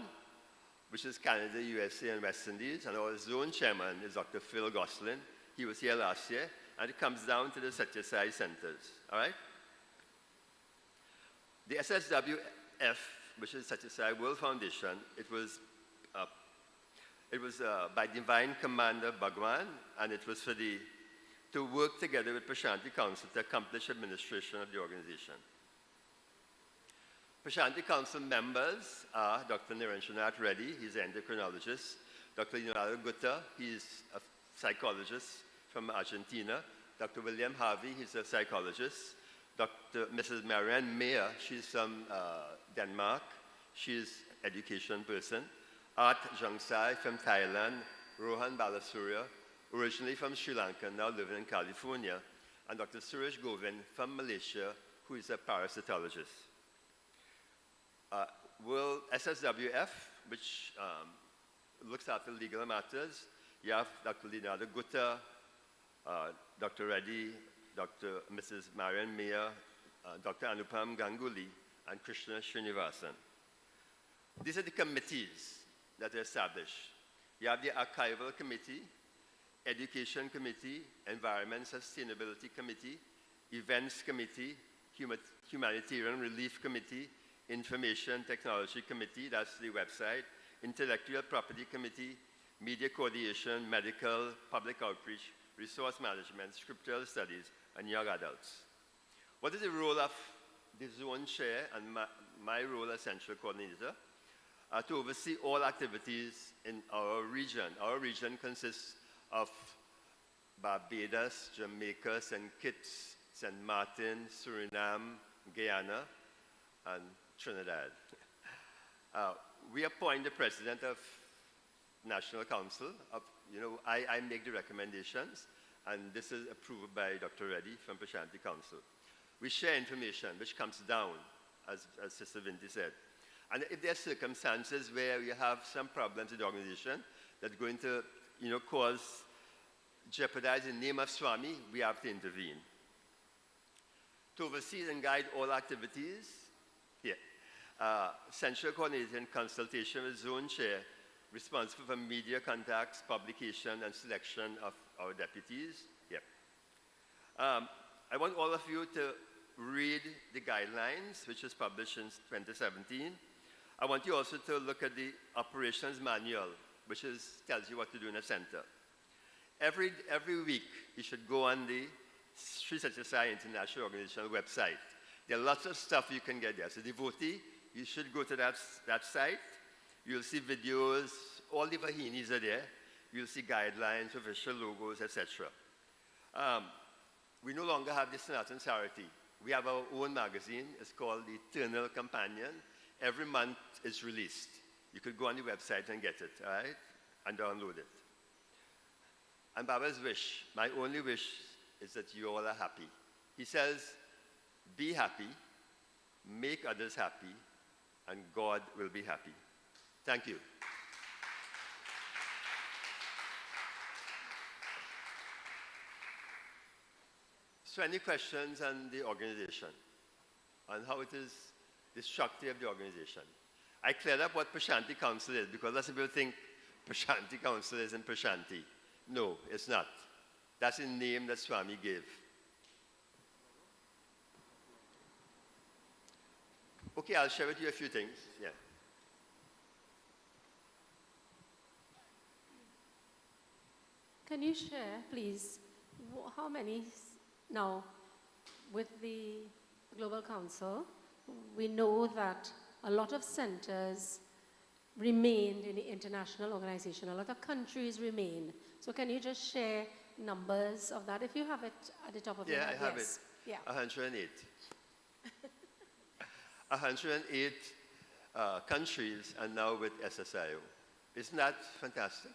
which is Canada, USA, and West Indies. And our zone chairman is Dr. Phil Gosselin. He was here last year. And it comes down to the Sssiott centers. All right? The SSWF, which is Sssiott World Foundation, it was by Divine Commander Bhagwan, and it was to work together with Prashanti Council to accomplish administration of the organization. Prashanti Council members are Dr. Nirendranath Reddy, he's an endocrinologist. Dr. Leonardo Gutta, he's a psychologist from Argentina. Dr. William Harvey, he's a psychologist. Mrs. Marianne Mayer, she's from Denmark. She's an education person. Art Jongsai from Thailand. Rohan Balasurya, originally from Sri Lanka, now living in California. And Dr. Suresh Govind from Malaysia, who is a parasitologist. World SSWF, which looks after legal matters. You have Dr. Leonardo Gutta, Dr. Reddy, Mrs. Marian Mayer, Dr. Anupam Ganguly, and Krishna Srinivasan. These are the committees that are established. You have the Archival Committee, Education Committee, Environment Sustainability Committee, Events Committee, Humanitarian Relief Committee, Information Technology Committee, that's the website, Intellectual Property Committee, Media Coordination, Medical, Public Outreach, Resource Management, Scriptural Studies, and Young Adults. What is the role of the zone chair and my role as central coordinator? To oversee all activities in our region. Our region consists of Barbados, Jamaica, St. Kitts, St. Martin, Suriname, Guyana, and Trinidad. We appoint the president of National Council. I make the recommendations, and this is approved by Dr. Reddy from Prashanti Council. We share information which comes down, as Sister Vinti said. And if there are circumstances where we have some problems in the organization that are going to jeopardize the name of Swami, we have to intervene. To oversee and guide all activities, here. Central coordinator in consultation with zone chair, responsible for media contacts, publication, and selection of our deputies. Yep. I want all of you to read the guidelines, which was published in 2017. I want you also to look at the operations manual, which tells you what to do in a center. Every week, you should go on the Sri Satyasai International Organization website. There are lots of stuff you can get there. So devotee, you should go to that site. You'll see videos, all the Vahinis are there. You'll see guidelines, official logos, etc. We no longer have the Sanatan Sarati. We have our own magazine. It's called the Eternal Companion. Every month it's released. You could go on the website and get it, all right? And download it. And Baba's wish, my only wish, is that you all are happy. He says, be happy, make others happy, and God will be happy. Thank you. So any questions on the organization, on how it is the structure of the organization. I cleared up what Prashanti Council is because lots of people think Prashanti Council is in Prashanti. No, it's not. That's the name that Swami gave. Okay, I'll share with you a few things. Yeah. Can you share, please, how many now with the Global Council? We know that a lot of centers remained in the international organization. A lot of countries remain. So can you just share numbers of that if you have it at the top of your head? Yeah, I have yes. it. Yeah. 108. 108 countries are now with SSIO. Isn't that fantastic?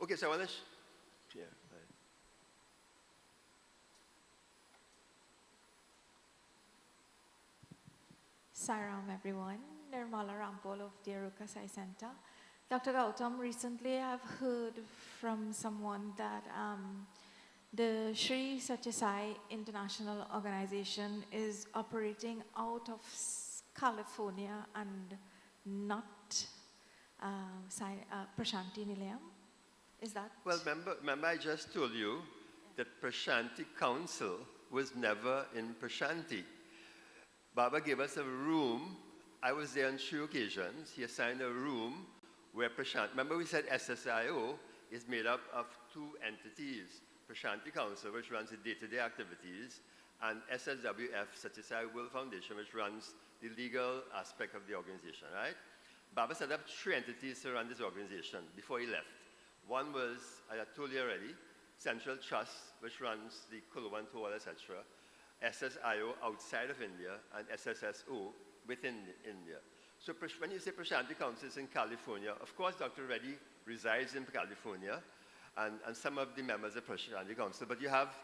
Okay, so I want to, yeah, right. Saram everyone, Nirmala Rampol of the Aruka Sai Center. Dr. Gautam, recently I've heard from someone that the Sri Sathya Sai International Organization is operating out of California and not Prashanti Nilayam. Is that? Well, remember I just told you that Prashanti Council was never in Prashanti. Baba gave us a room. I was there on 2 occasions. He assigned a room where Prashanti, remember we said SSIO is made up of 2 entities. Prashanti Council, which runs the day-to-day activities, and SSWF, Sathya Sai World Foundation, which runs the legal aspect of the organization, right? Baba set up 3 entities to run this organization before he left. One was, I told you already, Central Trust, which runs the Kulwan Toll, etc., SSIO outside of India, and SSSO within India. So when you say Prashanti Council is in California, of course Dr. Reddy resides in California, and some of the members of Prashanti Council, but you have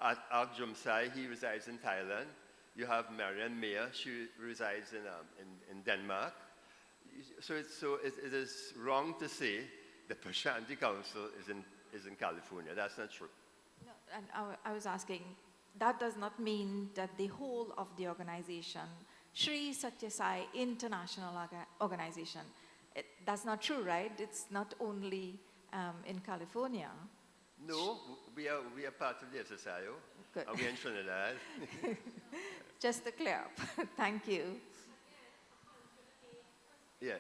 Ark Jumsai, he resides in Thailand. You have Marianne Mayer, she resides in Denmark. So it is wrong to say the Prashanti Council is in California. That's not true. No, and I was asking, that does not mean that the whole of the organization, Sri Sathya Sai International Organization, that's not true, right? It's not only in California. No, we are part of the SSIO. Good. And we're in Trinidad. Just to clear up. Thank you. Yeah.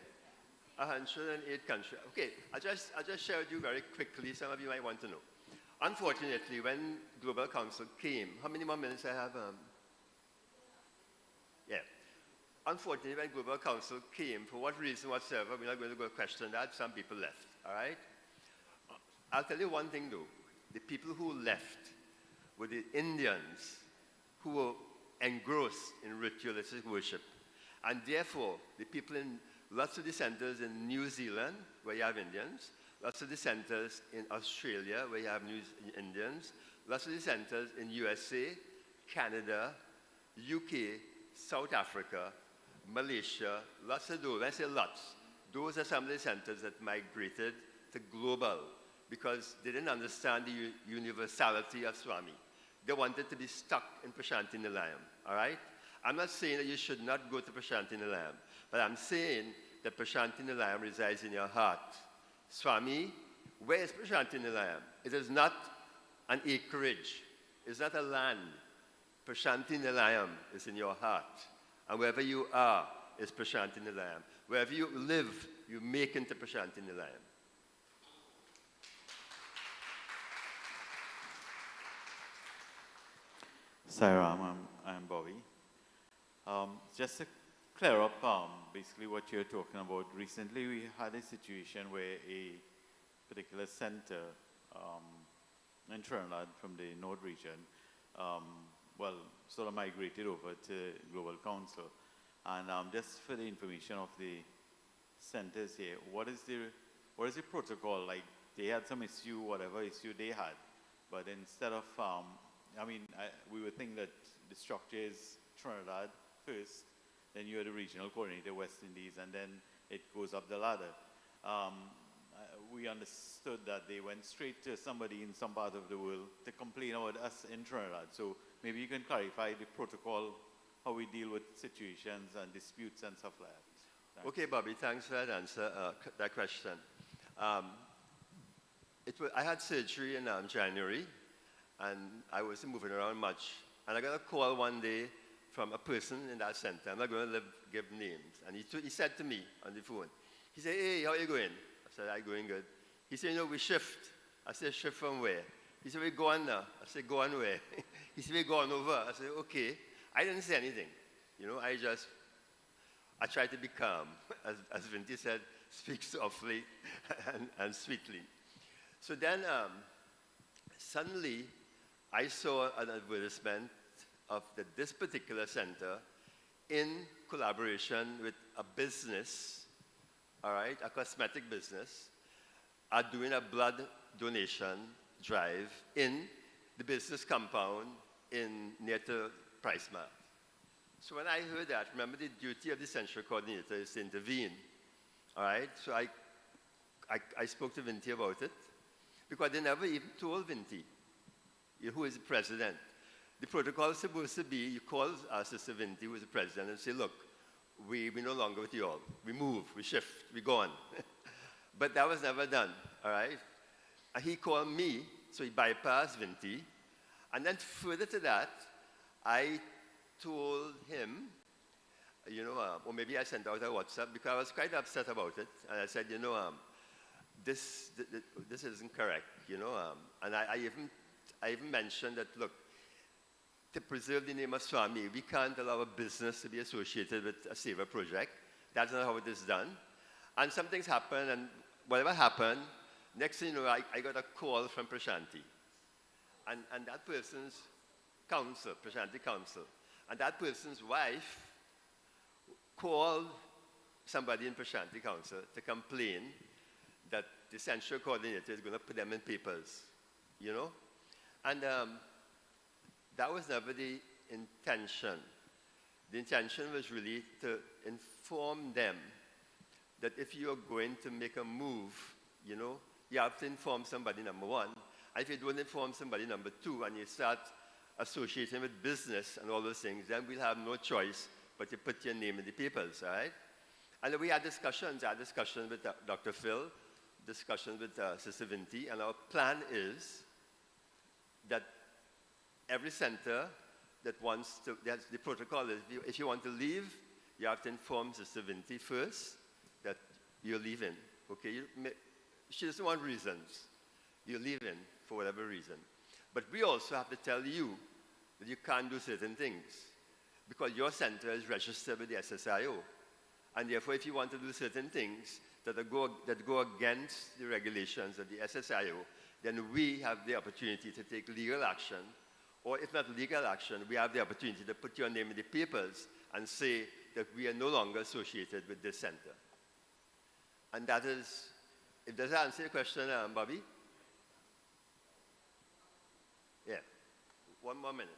108 countries. Okay, I'll just share with you very quickly. Some of you might want to know. Unfortunately, when Global Council came, how many more minutes I have? Yeah. Unfortunately, when Global Council came, for what reason whatsoever, we're not going to go question that. Some people left. All right. I'll tell you one thing though. The people who left were the Indians who were engrossed in ritualistic worship, and therefore the people in lots of the centers in New Zealand, where you have Indians, lots of the centers in Australia, where you have Indians, lots of the centers in USA, Canada, UK, South Africa, Malaysia, lots of those. When I say lots, those are some of the centers that migrated to global because they didn't understand the universality of Swami. They wanted to be stuck in Prashanti Nilayam, all right? I'm not saying that you should not go to Prashanti Nilayam, but I'm saying that Prashanti Nilayam resides in your heart. Swami, where is Prashanti Nilayam? It is not an acreage. It's not a land. Prashanti Nilayam is in your heart. And wherever you are is Prashanti Nilayam. Wherever you live, you make into Prashanti Nilayam. Sairam, I'm Bobby. Just to clear up basically what you're talking about, recently we had a situation where a particular center in Trinidad from the North region, sort of migrated over to Global Council. And just for the information of the centers here, what is the protocol? Like they had some issue, whatever issue they had, but instead of we would think that the structure is Trinidad first, then you are the regional coordinator, West Indies, and then it goes up the ladder. we understood that they went straight to somebody in some part of the world to complain about us in Trinidad. So maybe you can clarify the protocol, how we deal with situations and disputes and stuff like that. Thanks. Okay, Bobby, thanks for that answer, that question. I had surgery in January, and I wasn't moving around much. And I got a call one day from a person in that center. I'm not going to give names. And he said to me on the phone, he said, "Hey, how are you going?" I said, "I'm going good." He said, "You know, we shift." I said, "Shift from where?" He said, "We go on now." I said, "Go on where?" He said, "We go on over." I said, "Okay." I didn't say anything. You know, I tried to be calm. As Vinti said, speak softly and sweetly. So then, suddenly, I saw an advertisement of this particular center in collaboration with a business, all right, a cosmetic business, are doing a blood donation drive in the business compound near to Price Mart. So when I heard that, remember the duty of the central coordinator is to intervene, all right? So I spoke to Vinti about it, because they never even told Vinti, who is the president. The protocol is supposed to be, you call Sister Vinti, who is the president, and say, "Look, we're no longer with you all. We move, we shift, we go on." But that was never done, all right? And he called me, so he bypassed Vinti. And then further to that, I told him, you know, or maybe I sent out a WhatsApp, because I was quite upset about it. And I said, you know, this isn't correct, you know. And I even mentioned that, look, to preserve the name of Swami, we can't allow a business to be associated with a Seva project. That's not how it is done. And some things happen, and whatever happened, next thing you know, I got a call from Prashanti. And that person's counsel, Prashanti counsel, and that person's wife called somebody in Prashanti council to complain that the central coordinator is going to put them in papers, you know? And that was never the intention. The intention was really to inform them that if you are going to make a move, you know, you have to inform somebody, number one. And if you don't inform somebody, number two, and you start associating with business and all those things, then we'll have no choice but to put your name in the papers, all right? And we had discussions. I had discussions with Dr. Phil, discussions with Sister Vinti, and our plan is that every center that wants to, the protocol is, if you want to leave, you have to inform Sister Vinti first that you're leaving, okay? She doesn't want reasons. You're leaving for whatever reason. But we also have to tell you that you can't do certain things, because your center is registered with the SSIO. And therefore, if you want to do certain things that go against the regulations of the SSIO, then we have the opportunity to take legal action. Or if not legal action, we have the opportunity to put your name in the papers and say that we are no longer associated with this center. And that is, does that answer your question, Bobby? Yeah. One more minute.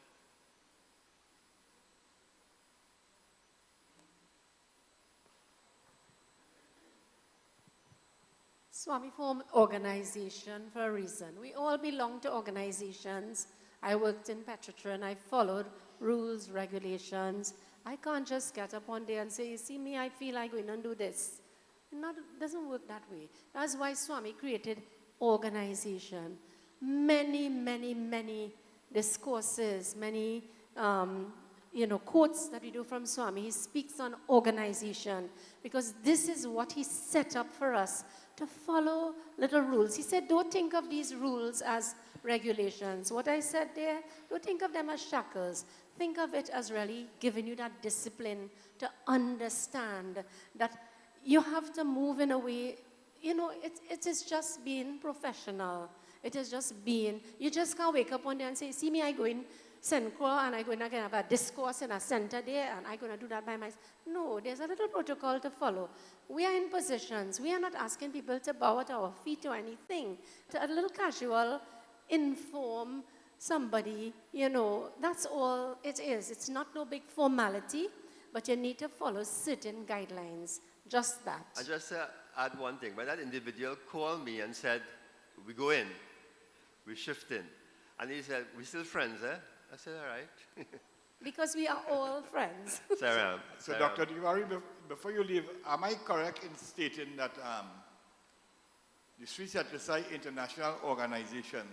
Swami formed organization for a reason. We all belong to organizations. I worked in Petrotron. I followed rules, regulations. I can't just get up one day and say, see me, I feel like going and do this. It doesn't work that way. That's why Swami created organization. Many discourses, many quotes that we do from Swami. He speaks on organization, because this is what he set up for us, to follow little rules. He said, don't think of these rules as regulations. What I said there, don't think of them as shackles. Think of it as really giving you that discipline to understand that you have to move in a way, it is just being professional. It is just being, you just can't wake up one day and say, see me, I go in Sencro and I go in again have a discourse in a center there and I'm going to do that by myself. No, there's a little protocol to follow. We are in positions. We are not asking people to bow at our feet or anything. To a little casual, inform somebody, that's all it is. It's not no big formality, but you need to follow certain guidelines. Just that. And just add one thing. When that individual called me and said, we go in, we shift in. And he said, we still friends, eh? I said, all right. Because we are all friends. Sarah. So Dr. Tiwari, before you leave, am I correct in stating that the Sssiott Sai International Organization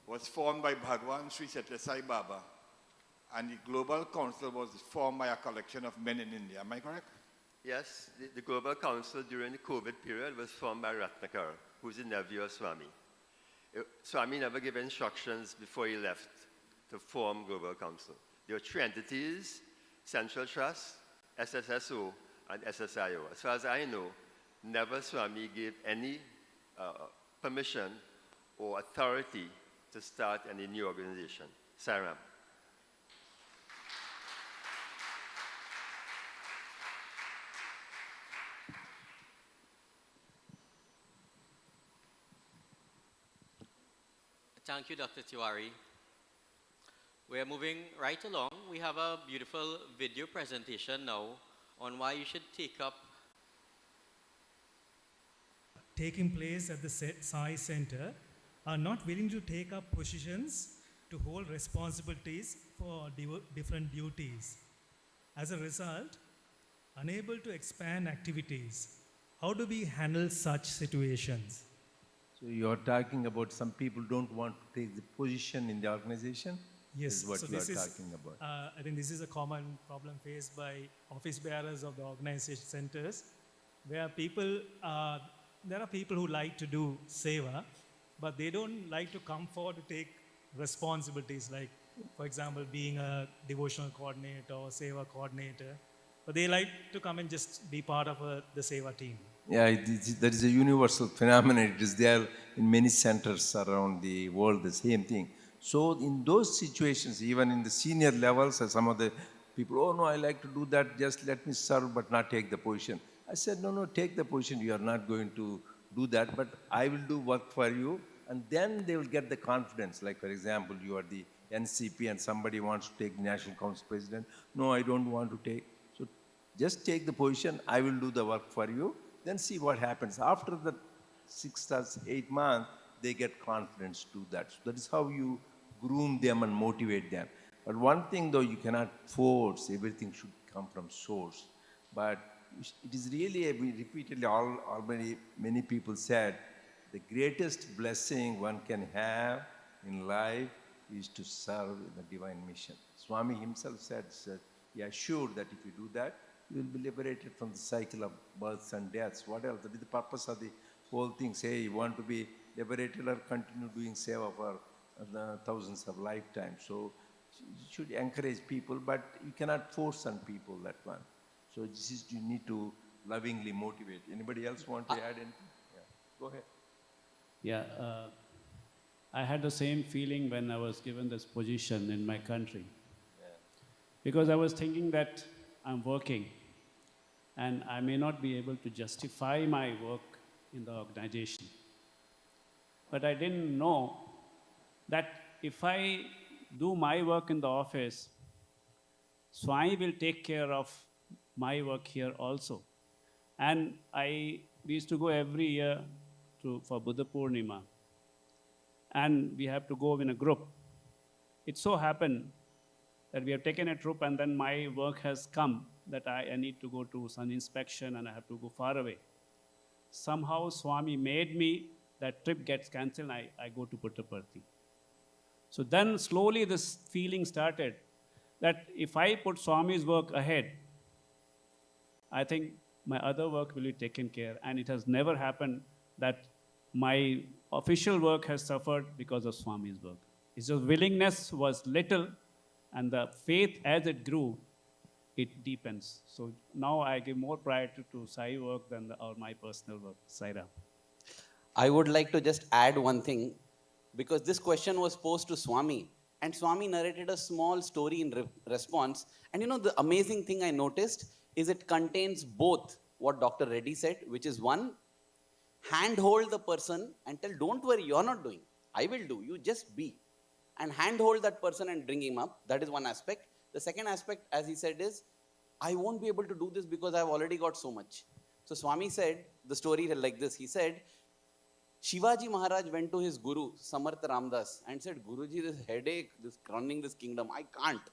was formed by Bhagwan Sri Sathya Sai Baba, and the Global Council was formed by a collection of men in India? Am I correct? Yes, the Global Council during the COVID period was formed by Ratnakar, who's the nephew of Swami. Swami never gave instructions before he left to form Global Council. There were three entities: Central Trust, SSSO, and SSIO. As far as I know, never Swami gave any permission or authority to start any new organization. Saram. Thank you, Dr. Tiwari. We're moving right along. We have a beautiful video presentation now on why you should take up. Taking place at the Sai Center are not willing to take up positions to hold responsibilities for different duties. As a result, unable to expand activities. How do we handle such situations? So you're talking about some people don't want to take the position in the organization? Yes, is what so you are this is, talking about. I think this is a common problem faced by office bearers of the organization centers, where people, there are people who like to do seva, but they don't like to come forward to take responsibilities, like, for example, being a devotional coordinator or seva coordinator, but they like to come and just be part of the seva team. Yeah, that is a universal phenomenon. It is there in many centers around the world, the same thing. So in those situations, even in the senior levels, some of the people, oh no, I like to do that, just let me serve but not take the position. I said, no, take the position, you are not going to do that, but I will do work for you, and then they will get the confidence. Like, for example, you are the NCP and somebody wants to take the National Council President. No, I don't want to take. So just take the position, I will do the work for you, then see what happens. After the 6 or 8 months, they get confidence to do that. So that is how you groom them and motivate them. But one thing though, you cannot force, everything should come from source. But it is really, repeatedly, many people said, the greatest blessing one can have in life is to serve the divine mission. Swami himself said, he assured that if you do that, you will be liberated from the cycle of births and deaths. What else? That is the purpose of the whole thing. Say you want to be liberated or continue doing seva for thousands of lifetimes. So you should encourage people, but you cannot force on people that one. So this is, you need to lovingly motivate. Anybody else want to add anything? Yeah. Go ahead. Yeah, I had the same feeling when I was given this position in my country. Yeah. Because I was thinking that I'm working and I may not be able to justify my work in the organization. But I didn't know that if I do my work in the office, Swami will take care of my work here also. And we used to go every year for Buddha Purnima. And we have to go in a group. It so happened that we have taken a trip and then my work has come that I need to go to sun inspection and I have to go far away. Somehow Swami made me, that trip gets cancelled, I go to Puttaparthi. So then slowly this feeling started that if I put Swami's work ahead, I think my other work will be taken care. And it has never happened that my official work has suffered because of Swami's work. It's just willingness was little, and the faith as it grew, it deepens. So now I give more priority to Sai work than my personal work. Saira. I would like to just add one thing, because this question was posed to Swami, and Swami narrated a small story in response. And you know, the amazing thing I noticed is it contains both what Dr. Reddy said, which is one, handhold the person and tell, don't worry, you're not doing. I will do, you just be. And handhold that person and bring him up. That is one aspect. The second aspect, as he said, is, I won't be able to do this because I've already got so much. So Swami said, the story like this. He said, Shivaji Maharaj went to his guru, Samarth Ramdas, and said, Guruji, this headache, this running this kingdom, I can't.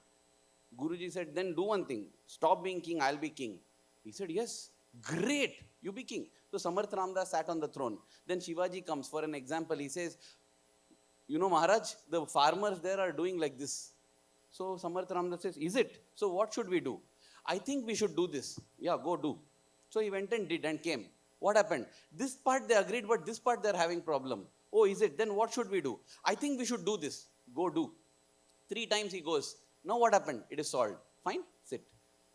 Guruji said, then do one thing. Stop being king, I'll be king. He said, yes, great, you be king. So Samarth Ramdas sat on the throne. Then Shivaji comes for an example. He says, you know, Maharaj, the farmers there are doing like this. So Samarth Ramdas says, is it? So what should we do? I think we should do this. Yeah, go do. So he went and did and came. What happened? This part they agreed, but this part they're having problem. Oh, is it? Then what should we do? I think we should do this. Go do. 3 times he goes. Now what happened? It is solved. Fine, sit.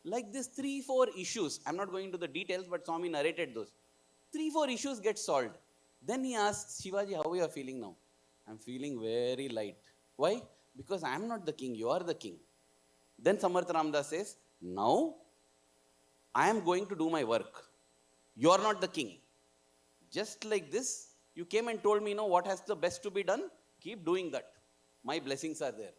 Like this 3-4 issues. I'm not going into the details, but Swami narrated those. 3-4 issues get solved. Then he asks Shivaji, how are you feeling now? I'm feeling very light. Why? Because I'm not the king, you are the king. Then Samarth Ramdas says, now I am going to do my work. You are not the king. Just like this, you came and told me, what has the best to be done? Keep doing that. My blessings are there.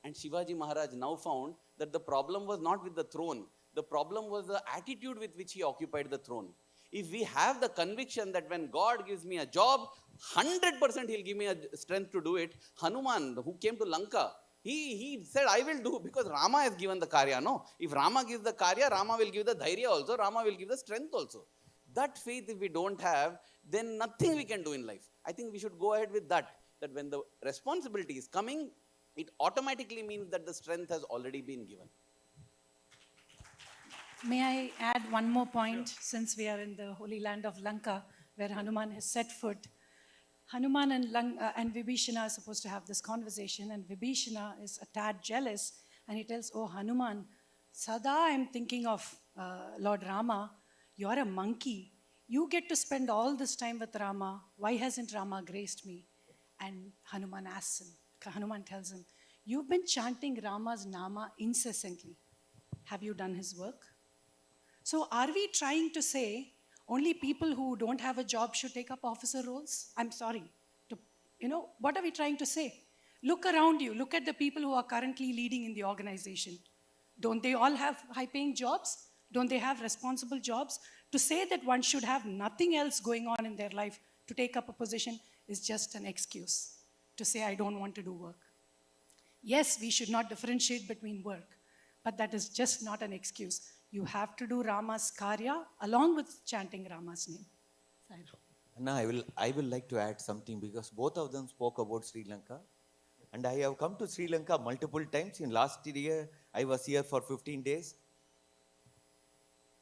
And Shivaji Maharaj now found that the problem was not with the throne. The problem was the attitude with which he occupied the throne. If we have the conviction that when God gives me a job, 100% he'll give me a strength to do it. Hanuman, who came to Lanka, he said, I will do because Rama has given the karya. No, if Rama gives the karya, Rama will give the dhairya also. Rama will give the strength also. That faith, if we don't have, then nothing we can do in life. I think we should go ahead with that when the responsibility is coming, it automatically means that the strength has already been given. May I add one more point, since we are in the holy land of Lanka, where Hanuman has set foot. Hanuman and Vibhishana are supposed to have this conversation, and Vibhishana is a tad jealous, and he tells, oh Hanuman, Sada, I'm thinking of Lord Rama. You're a monkey. You get to spend all this time with Rama. Why hasn't Rama graced me? And Hanuman asks him, Hanuman tells him, you've been chanting Rama's Nama incessantly. Have you done his work? So are we trying to say only people who don't have a job should take up officer roles? I'm sorry. What are we trying to say? Look around you. Look at the people who are currently leading in the organization. Don't they all have high-paying jobs? Don't they have responsible jobs? To say that one should have nothing else going on in their life to take up a position is just an excuse to say, I don't want to do work. Yes, we should not differentiate between work, but that is just not an excuse. You have to do Rama's karya along with chanting Rama's name. Anna, I will like to add something because both of them spoke about Sri Lanka. And I have come to Sri Lanka multiple times. In last year, I was here for 15 days.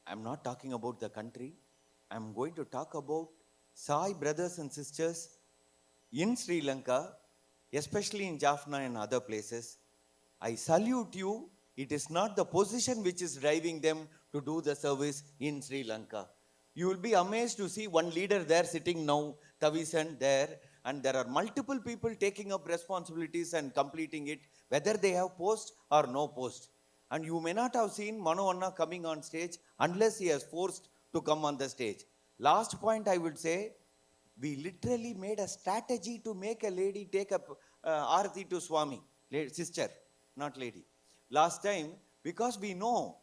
I'm not talking about the country. I'm going to talk about Sai brothers and sisters in Sri Lanka, especially in Jaffna and other places. I salute you. It is not the position which is driving them to do the service in Sri Lanka. You will be amazed to see one leader there sitting now, Tavisan there, and there are multiple people taking up responsibilities and completing it, whether they have post or no post. And you may not have seen Mano Anna coming on stage unless he has forced to come on the stage. Last point I would say, we literally made a strategy to make a lady take up Aarti to Swami, sister, not lady. Last time, because we know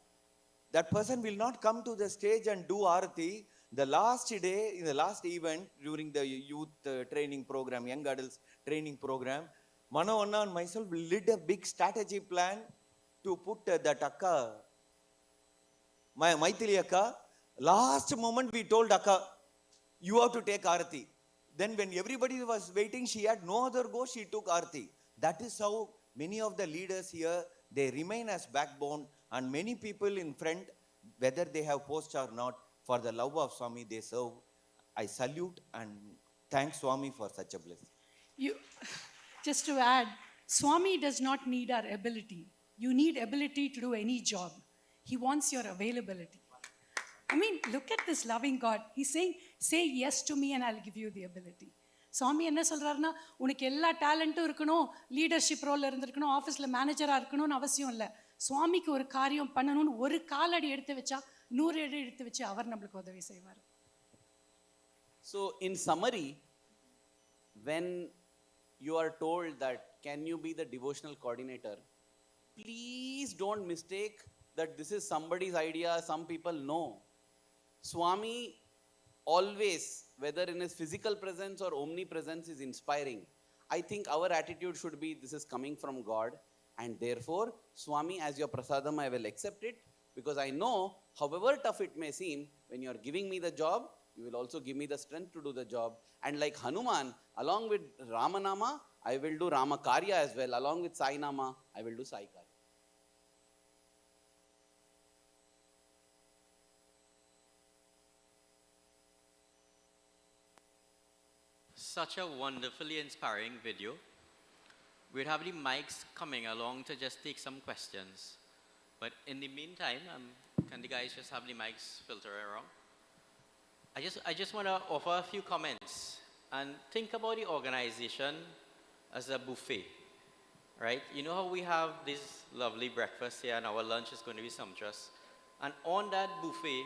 that person will not come to the stage and do Aarti. The last day, in the last event during the youth training program, young adults training program, Mano Anna and myself led a big strategy plan to put that Akka, Maithili Akka. Last moment we told Akka, you have to take Aarti. Then when everybody was waiting, she had no other go, she took Aarti. That is how many of the leaders here, they remain as backbone, and many people in front, whether they have post or not, for the love of Swami, they serve. I salute and thank Swami for such a blessing. Just to add, Swami does not need our ability. You need ability to do any job. He wants your availability. I mean, look at this loving God. He's saying, say yes to me and I'll give you the ability. Swami என்ன சொல்றாருன்னா உனக்கு எல்லா டேலண்ட்டும் இருக்கணும், leadership ரோல்ல இருந்திருக்கணும், ஆஃபீஸ்ல மேனேஜரா இருக்கணும்னு அவசியம் இல்லை. சுவாமிக்கு ஒரு காரியம் பண்ணணும்னு ஒரு காலடி எடுத்து வச்சா 100 அடி எடுத்து வச்சு அவர் நம்மளுக்கு உதவி செய்வார். So in summary, when you are told that can you be the devotional coordinator, please don't mistake that this is somebody's idea, some people know. Swami always, whether in his physical presence or omnipresence, is inspiring. I think our attitude should be, this is coming from God, and therefore, Swami, as your prasadam, I will accept it, because I know, however tough it may seem, when you are giving me the job, you will also give me the strength to do the job. And like Hanuman, along with Ramanama, I will do Ramakarya as well. Along with Sai Nama, I will do Sai Karya. Such a wonderfully inspiring video. We'd have the mics coming along to just take some questions. But in the meantime, can the guys just have the mics filter around? I just want to offer a few comments and think about the organization as a buffet, right? You know how we have this lovely breakfast here and our lunch is going to be sumptuous. And on that buffet,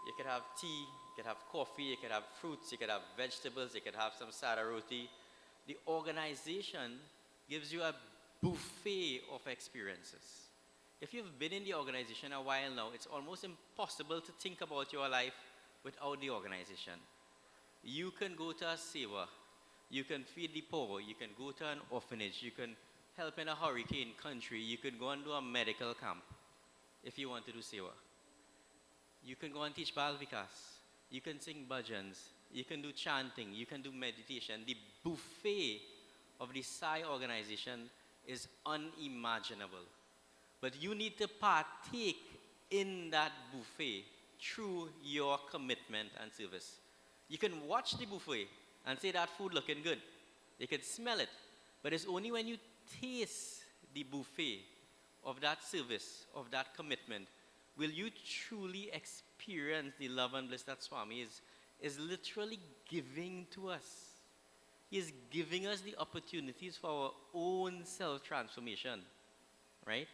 you could have tea, you could have coffee, you could have fruits, you could have vegetables, you could have some sada roti. The organization gives you a buffet of experiences. If you've been in the organization a while now, it's almost impossible to think about your life without the organization. You can go to a seva, you can feed the poor, you can go to an orphanage, you can help in a hurricane country, you can go and do a medical camp if you want to do seva. You can go and teach Bal Vikas, you can sing bhajans, you can do chanting, you can do meditation. The buffet of the Sai organization is unimaginable. But you need to partake in that buffet through your commitment and service. You can watch the buffet and say that food looking good. You can smell it. But it's only when you taste the buffet of that service, of that commitment, will you truly experience the love and bliss that Swami is literally giving to us. He is giving us the opportunities for our own self-transformation, right?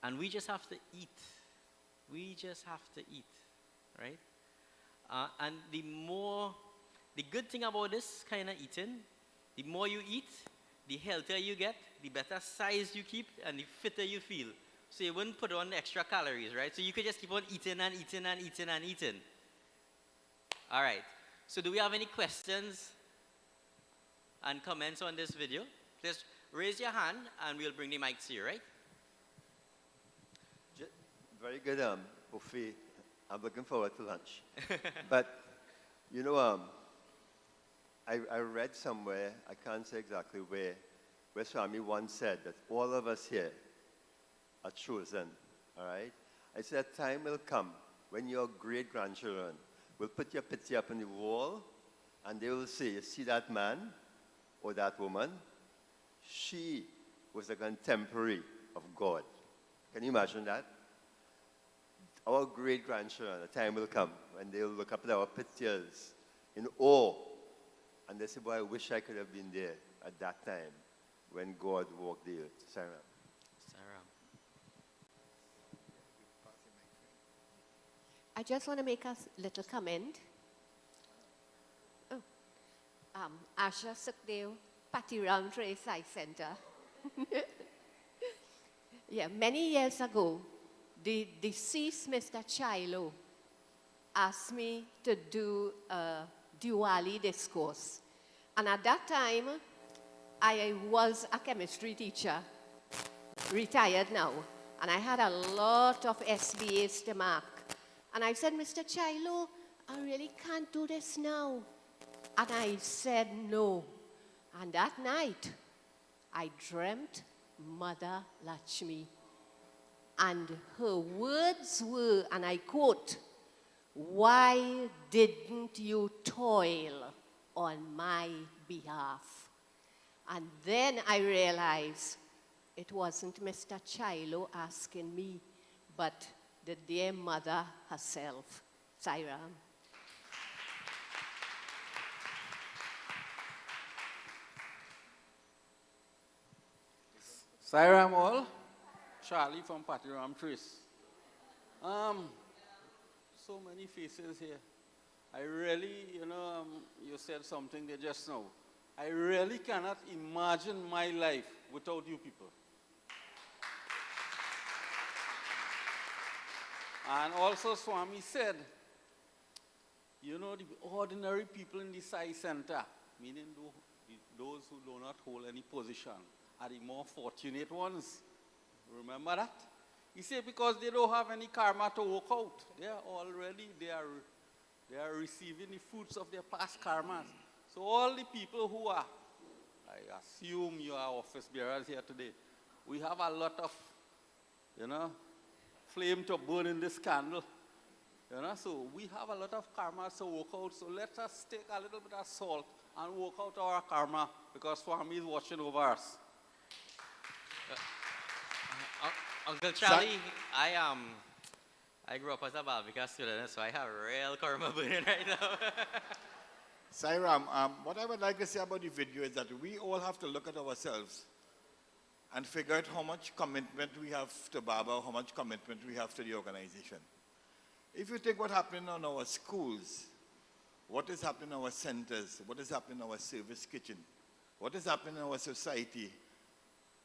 And we just have to eat. We just have to eat, right? And the good thing about this kind of eating, the more you eat, the healthier you get, the better size you keep, and the fitter you feel. So you wouldn't put on extra calories, right? So you could just keep on eating and eating and eating and eating. All right. So do we have any questions and comments on this video? Just raise your hand and we'll bring the mic to you, right? Very good buffet. I'm looking forward to lunch. But, you know, I read somewhere, I can't say exactly where Swami once said that all of us here are chosen, all right? I said, time will come when your great-grandchildren will put your picture up on the wall and they will say, you see that man or that woman? She was a contemporary of God. Can you imagine that? Our great-grandchildren, a time will come when they'll look up at our pictures in awe and they say, boy, I wish I could have been there at that time when God walked the earth. Sarah. I just want to make a little comment. Oh. Asha Sukhdev, Patiram Trade Sai Center. Yeah, many years ago, the deceased Mr. Chilo asked me to do a Diwali discourse. And at that time, I was a chemistry teacher, retired now, and I had a lot of SBAs to mark. And I said, Mr. Chilo, I really can't do this now. And I said no. And that night, I dreamt Mother Lakshmi. And her words were, and I quote, "Why didn't you toil on my behalf?" And then I realized it wasn't Mr. Chilo asking me, but the dear mother herself, Sairam. Sairam all, Charlie from Patiram Trace. So many faces here. I really, you said something there just now. I really cannot imagine my life without you people. And also Swami said You know, the ordinary people in the Sci Center, meaning those who do not hold any position, are the more fortunate ones. Remember that? He said because they don't have any karma to work out. They are receiving the fruits of their past karmas. So all the people who are, I assume you are office bearers here today, we have a lot of, flame to burn in this candle. So we have a lot of karma to work out. So let us take a little bit of salt and work out our karma because Swami is watching over us. Uncle Charlie, I grew up as a Babika student, so I have real karma burning right now. Sairam, what I would like to say about the video is that we all have to look at ourselves and figure out how much commitment we have to Baba, how much commitment we have to the organization. If you take what happened in our schools, what is happening in our centers, what is happening in our service kitchen, what is happening in our society,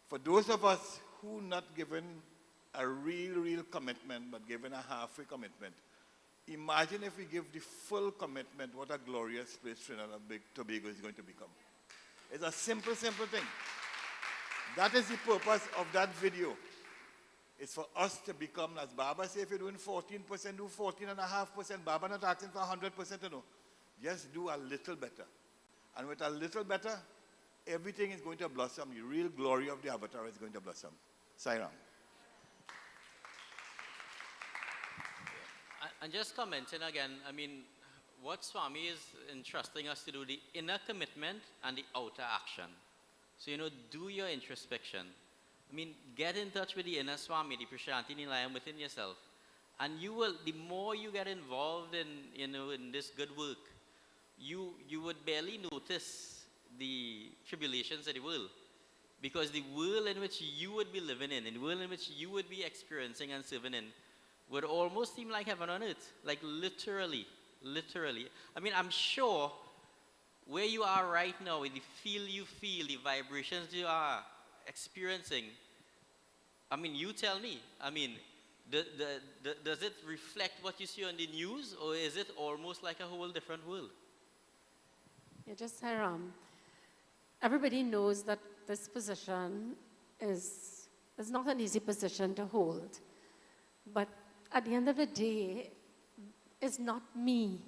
for those of us who not given a real commitment, but given a halfway commitment, imagine if we give the full commitment, what a glorious place Trinidad and Tobago is going to become. It's a simple thing. That is the purpose of that video. It's for us to become, as Baba said, if you're doing 14%, do 14.5%. Baba not asking for 100%, Just do a little better. And with a little better, everything is going to blossom. The real glory of the avatar is going to blossom. Sairam. And just commenting again, what Swami is entrusting us to do, the inner commitment and the outer action. So, do your introspection. Get in touch with the inner Swami, the Prashanti Nilayam within yourself. And you will, the more you get involved in this good work, you would barely notice the tribulations of the world. Because the world in which you would be living in, the world in which you would be experiencing and serving in, would almost seem like heaven on earth. Like literally. I'm sure where you are right now, with the feel you feel, the vibrations you are experiencing, you tell me, does it reflect what you see on the news, or is it almost like a whole different world? Yeah, just Hiram. Everybody knows that this position is not an easy position to hold. But at the end of the day, it's not me.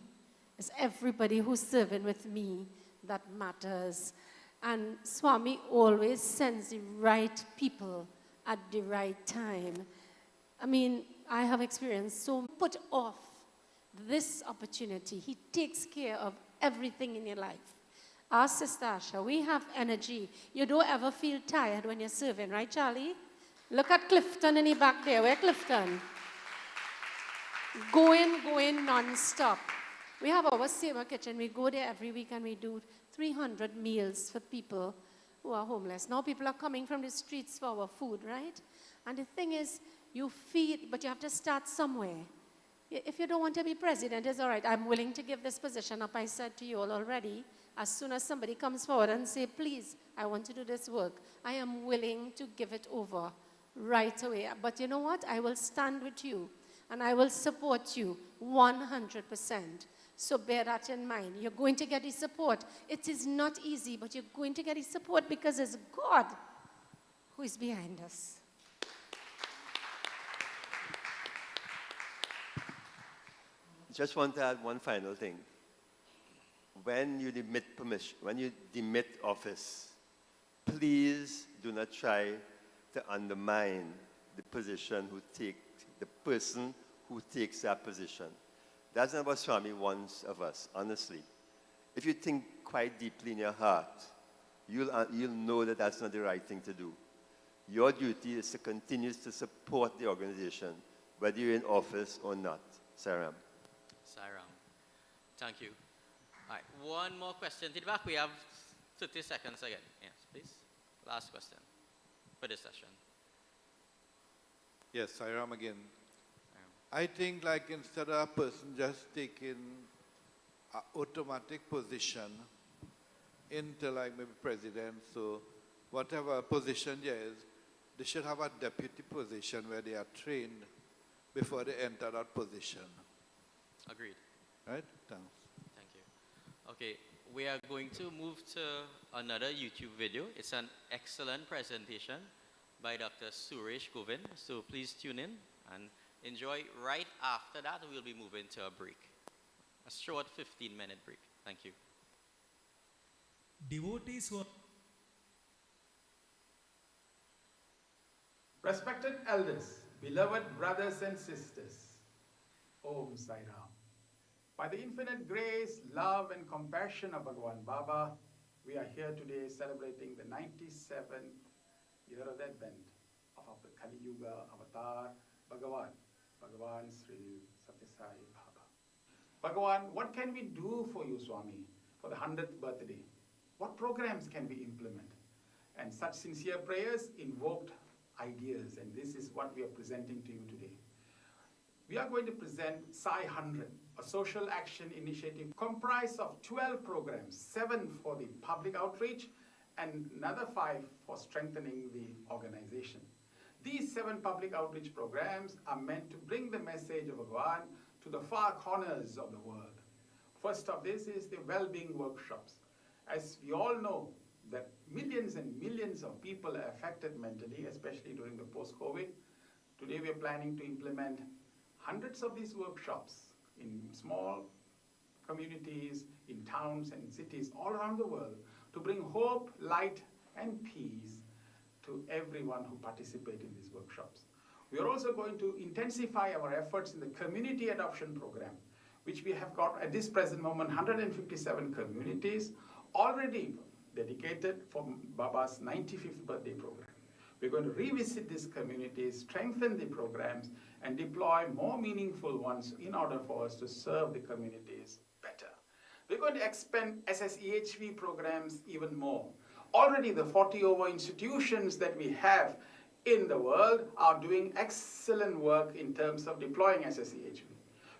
It's everybody who's serving with me that matters. And Swami always sends the right people at the right time. I have experienced so put off this opportunity. He takes care of everything in your life. Our Sister Asha, we have energy. You don't ever feel tired when you're serving, right, Charlie? Look at Clifton in the back there. Where Clifton? Going non-stop. We have our Seva kitchen. We go there every week and we do 300 meals for people who are homeless. Now people are coming from the streets for our food, right? And the thing is, you feed, but you have to start somewhere. If you don't want to be president, it's all right. I'm willing to give this position up. I said to you all already, as soon as somebody comes forward and say, please, I want to do this work, I am willing to give it over right away. But you know what? I will stand with you and I will support you 100%. So bear that in mind. You're going to get the support. It is not easy, but you're going to get the support because it's God who is behind us. Just want to add one final thing. When you demit office, please do not try to undermine the person who takes that position. That's not what Swami wants of us, honestly. If you think quite deeply in your heart, you'll know that that's not the right thing to do. Your duty is to continue to support the organization, whether you're in office or not. Saram. Thank you. All right, one more question. To the back, we have 30 seconds again. Yes, please. Last question for this session. Yes, Sairam again. I think instead of a person just taking an automatic position into maybe president, so whatever position there is, they should have a deputy position where they are trained before they enter that position. Agreed. Right? Thanks. Thank you. Okay, we are going to move to another YouTube video. It's an excellent presentation by Dr. Suresh Govind. So please tune in and enjoy. Right after that, we'll be moving to a break. A short 15-minute break. Thank you. Devotees who are Respected elders, beloved brothers and sisters, Om Sai Ram. By the infinite grace, love and compassion of Bhagavan Baba, we are here today celebrating the 97th year of the advent of the Kali Yuga avatar Bhagavan Sri Satyasai Baba. Bhagavan, what can we do for you, Swami, for the 100th birthday? What programs can we implement? And such sincere prayers invoked ideas, and this is what we are presenting to you today. We are going to present Sai 100, a social action initiative comprised of 12 programs, 7 for the public outreach and another 5 for strengthening the organization. These 7 public outreach programs are meant to bring the message of Bhagavan to the far corners of the world. First of this is the well-being workshops. As we all know, that millions and millions of people are affected mentally, especially during the post-COVID. Today we are planning to implement hundreds of these workshops in small communities, in towns and cities all around the world to bring hope, light and peace to everyone who participate in these workshops. We are also going to intensify our efforts in the community adoption program, which we have got at this present moment 157 communities already dedicated for Baba's 95th birthday program. We're going to revisit these communities, strengthen the programs, and deploy more meaningful ones in order for us to serve the communities better. We're going to expand SSEHV programs even more. Already the 40 over institutions that we have in the world are doing excellent work in terms of deploying SSEHV.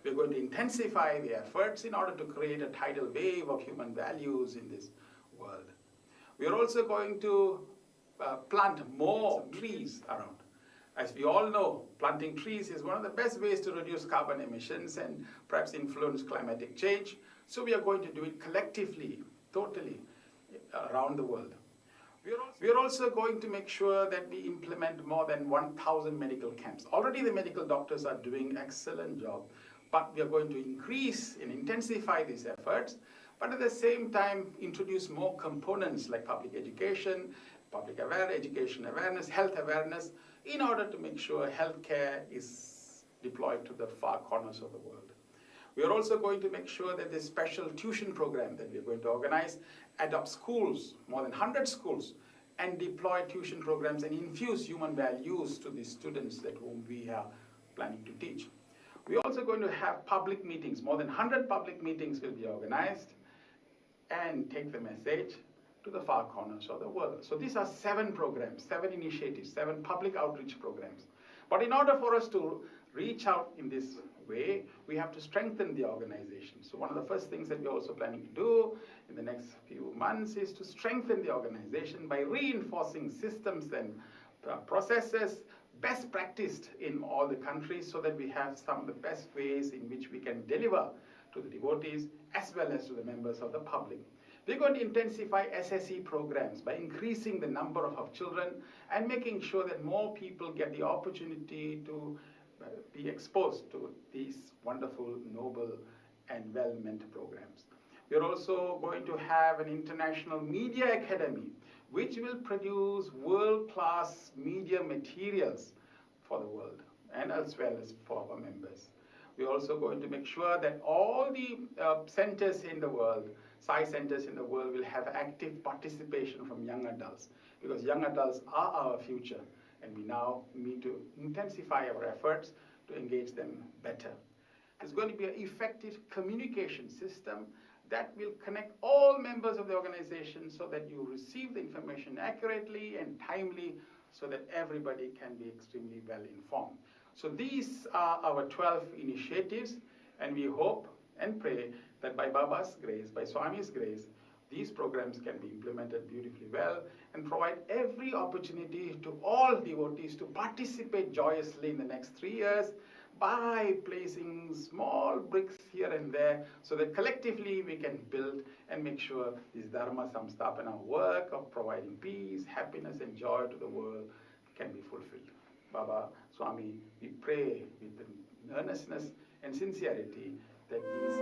We're going to intensify the efforts in order to create a tidal wave of human values in this world. We are also going to plant more trees around. As we all know, planting trees is one of the best ways to reduce carbon emissions and perhaps influence climatic change. So we are going to do it collectively, totally, around the world. We are also going to make sure that we implement more than 1,000 medical camps. Already the medical doctors are doing an excellent job, but we are going to increase and intensify these efforts, but at the same time introduce more components like public education, education awareness, health awareness, in order to make sure healthcare is deployed to the far corners of the world. We are also going to make sure that this special tuition program that we are going to organize adopt schools, more than 100 schools, and deploy tuition programs and infuse human values to the students that whom we are planning to teach. We are also going to have public meetings. More than 100 public meetings will be organized and take the message to the far corners of the world. So these are 7 programs, 7 initiatives, 7 public outreach programs. But in order for us to reach out in this way, we have to strengthen the organization. So one of the first things that we're also planning to do in the next few months is to strengthen the organization by reinforcing systems and processes best practiced in all the countries so that we have some of the best ways in which we can deliver to the devotees as well as to the members of the public. We're going to intensify SSE programs by increasing the number of children and making sure that more people get the opportunity to be exposed to these wonderful, noble, and well-meant programs. We're also going to have an international media academy which will produce world-class media materials for the world and as well as for our members. We're also going to make sure that all the centers in the world, Sai centers in the world, will have active participation from young adults, because young adults are our future, and we now need to intensify our efforts to engage them better. There's going to be an effective communication system that will connect all members of the organization so that you receive the information accurately and timely so that everybody can be extremely well informed. So these are our 12 initiatives, and we hope and pray that by Baba's grace, by Swami's grace, these programs can be implemented beautifully well and provide every opportunity to all devotees to participate joyously in the next 3 years by placing small bricks here and there so that collectively we can build and make sure this Dharma Samstapana work of providing peace, happiness, and joy to the world can be fulfilled. Baba, Swami, we pray with earnestness and sincerity that these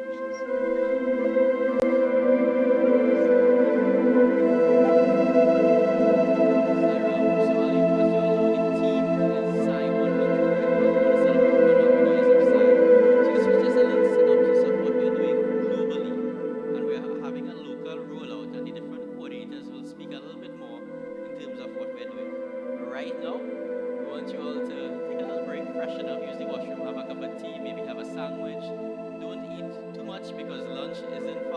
having a local rollout, and the different coordinators will speak a little bit more in terms of what we're doing. But right now, we want you all to take a little break, freshen up, use the washroom, have a cup of tea, maybe have a sandwich. Don't eat too much because lunch isn't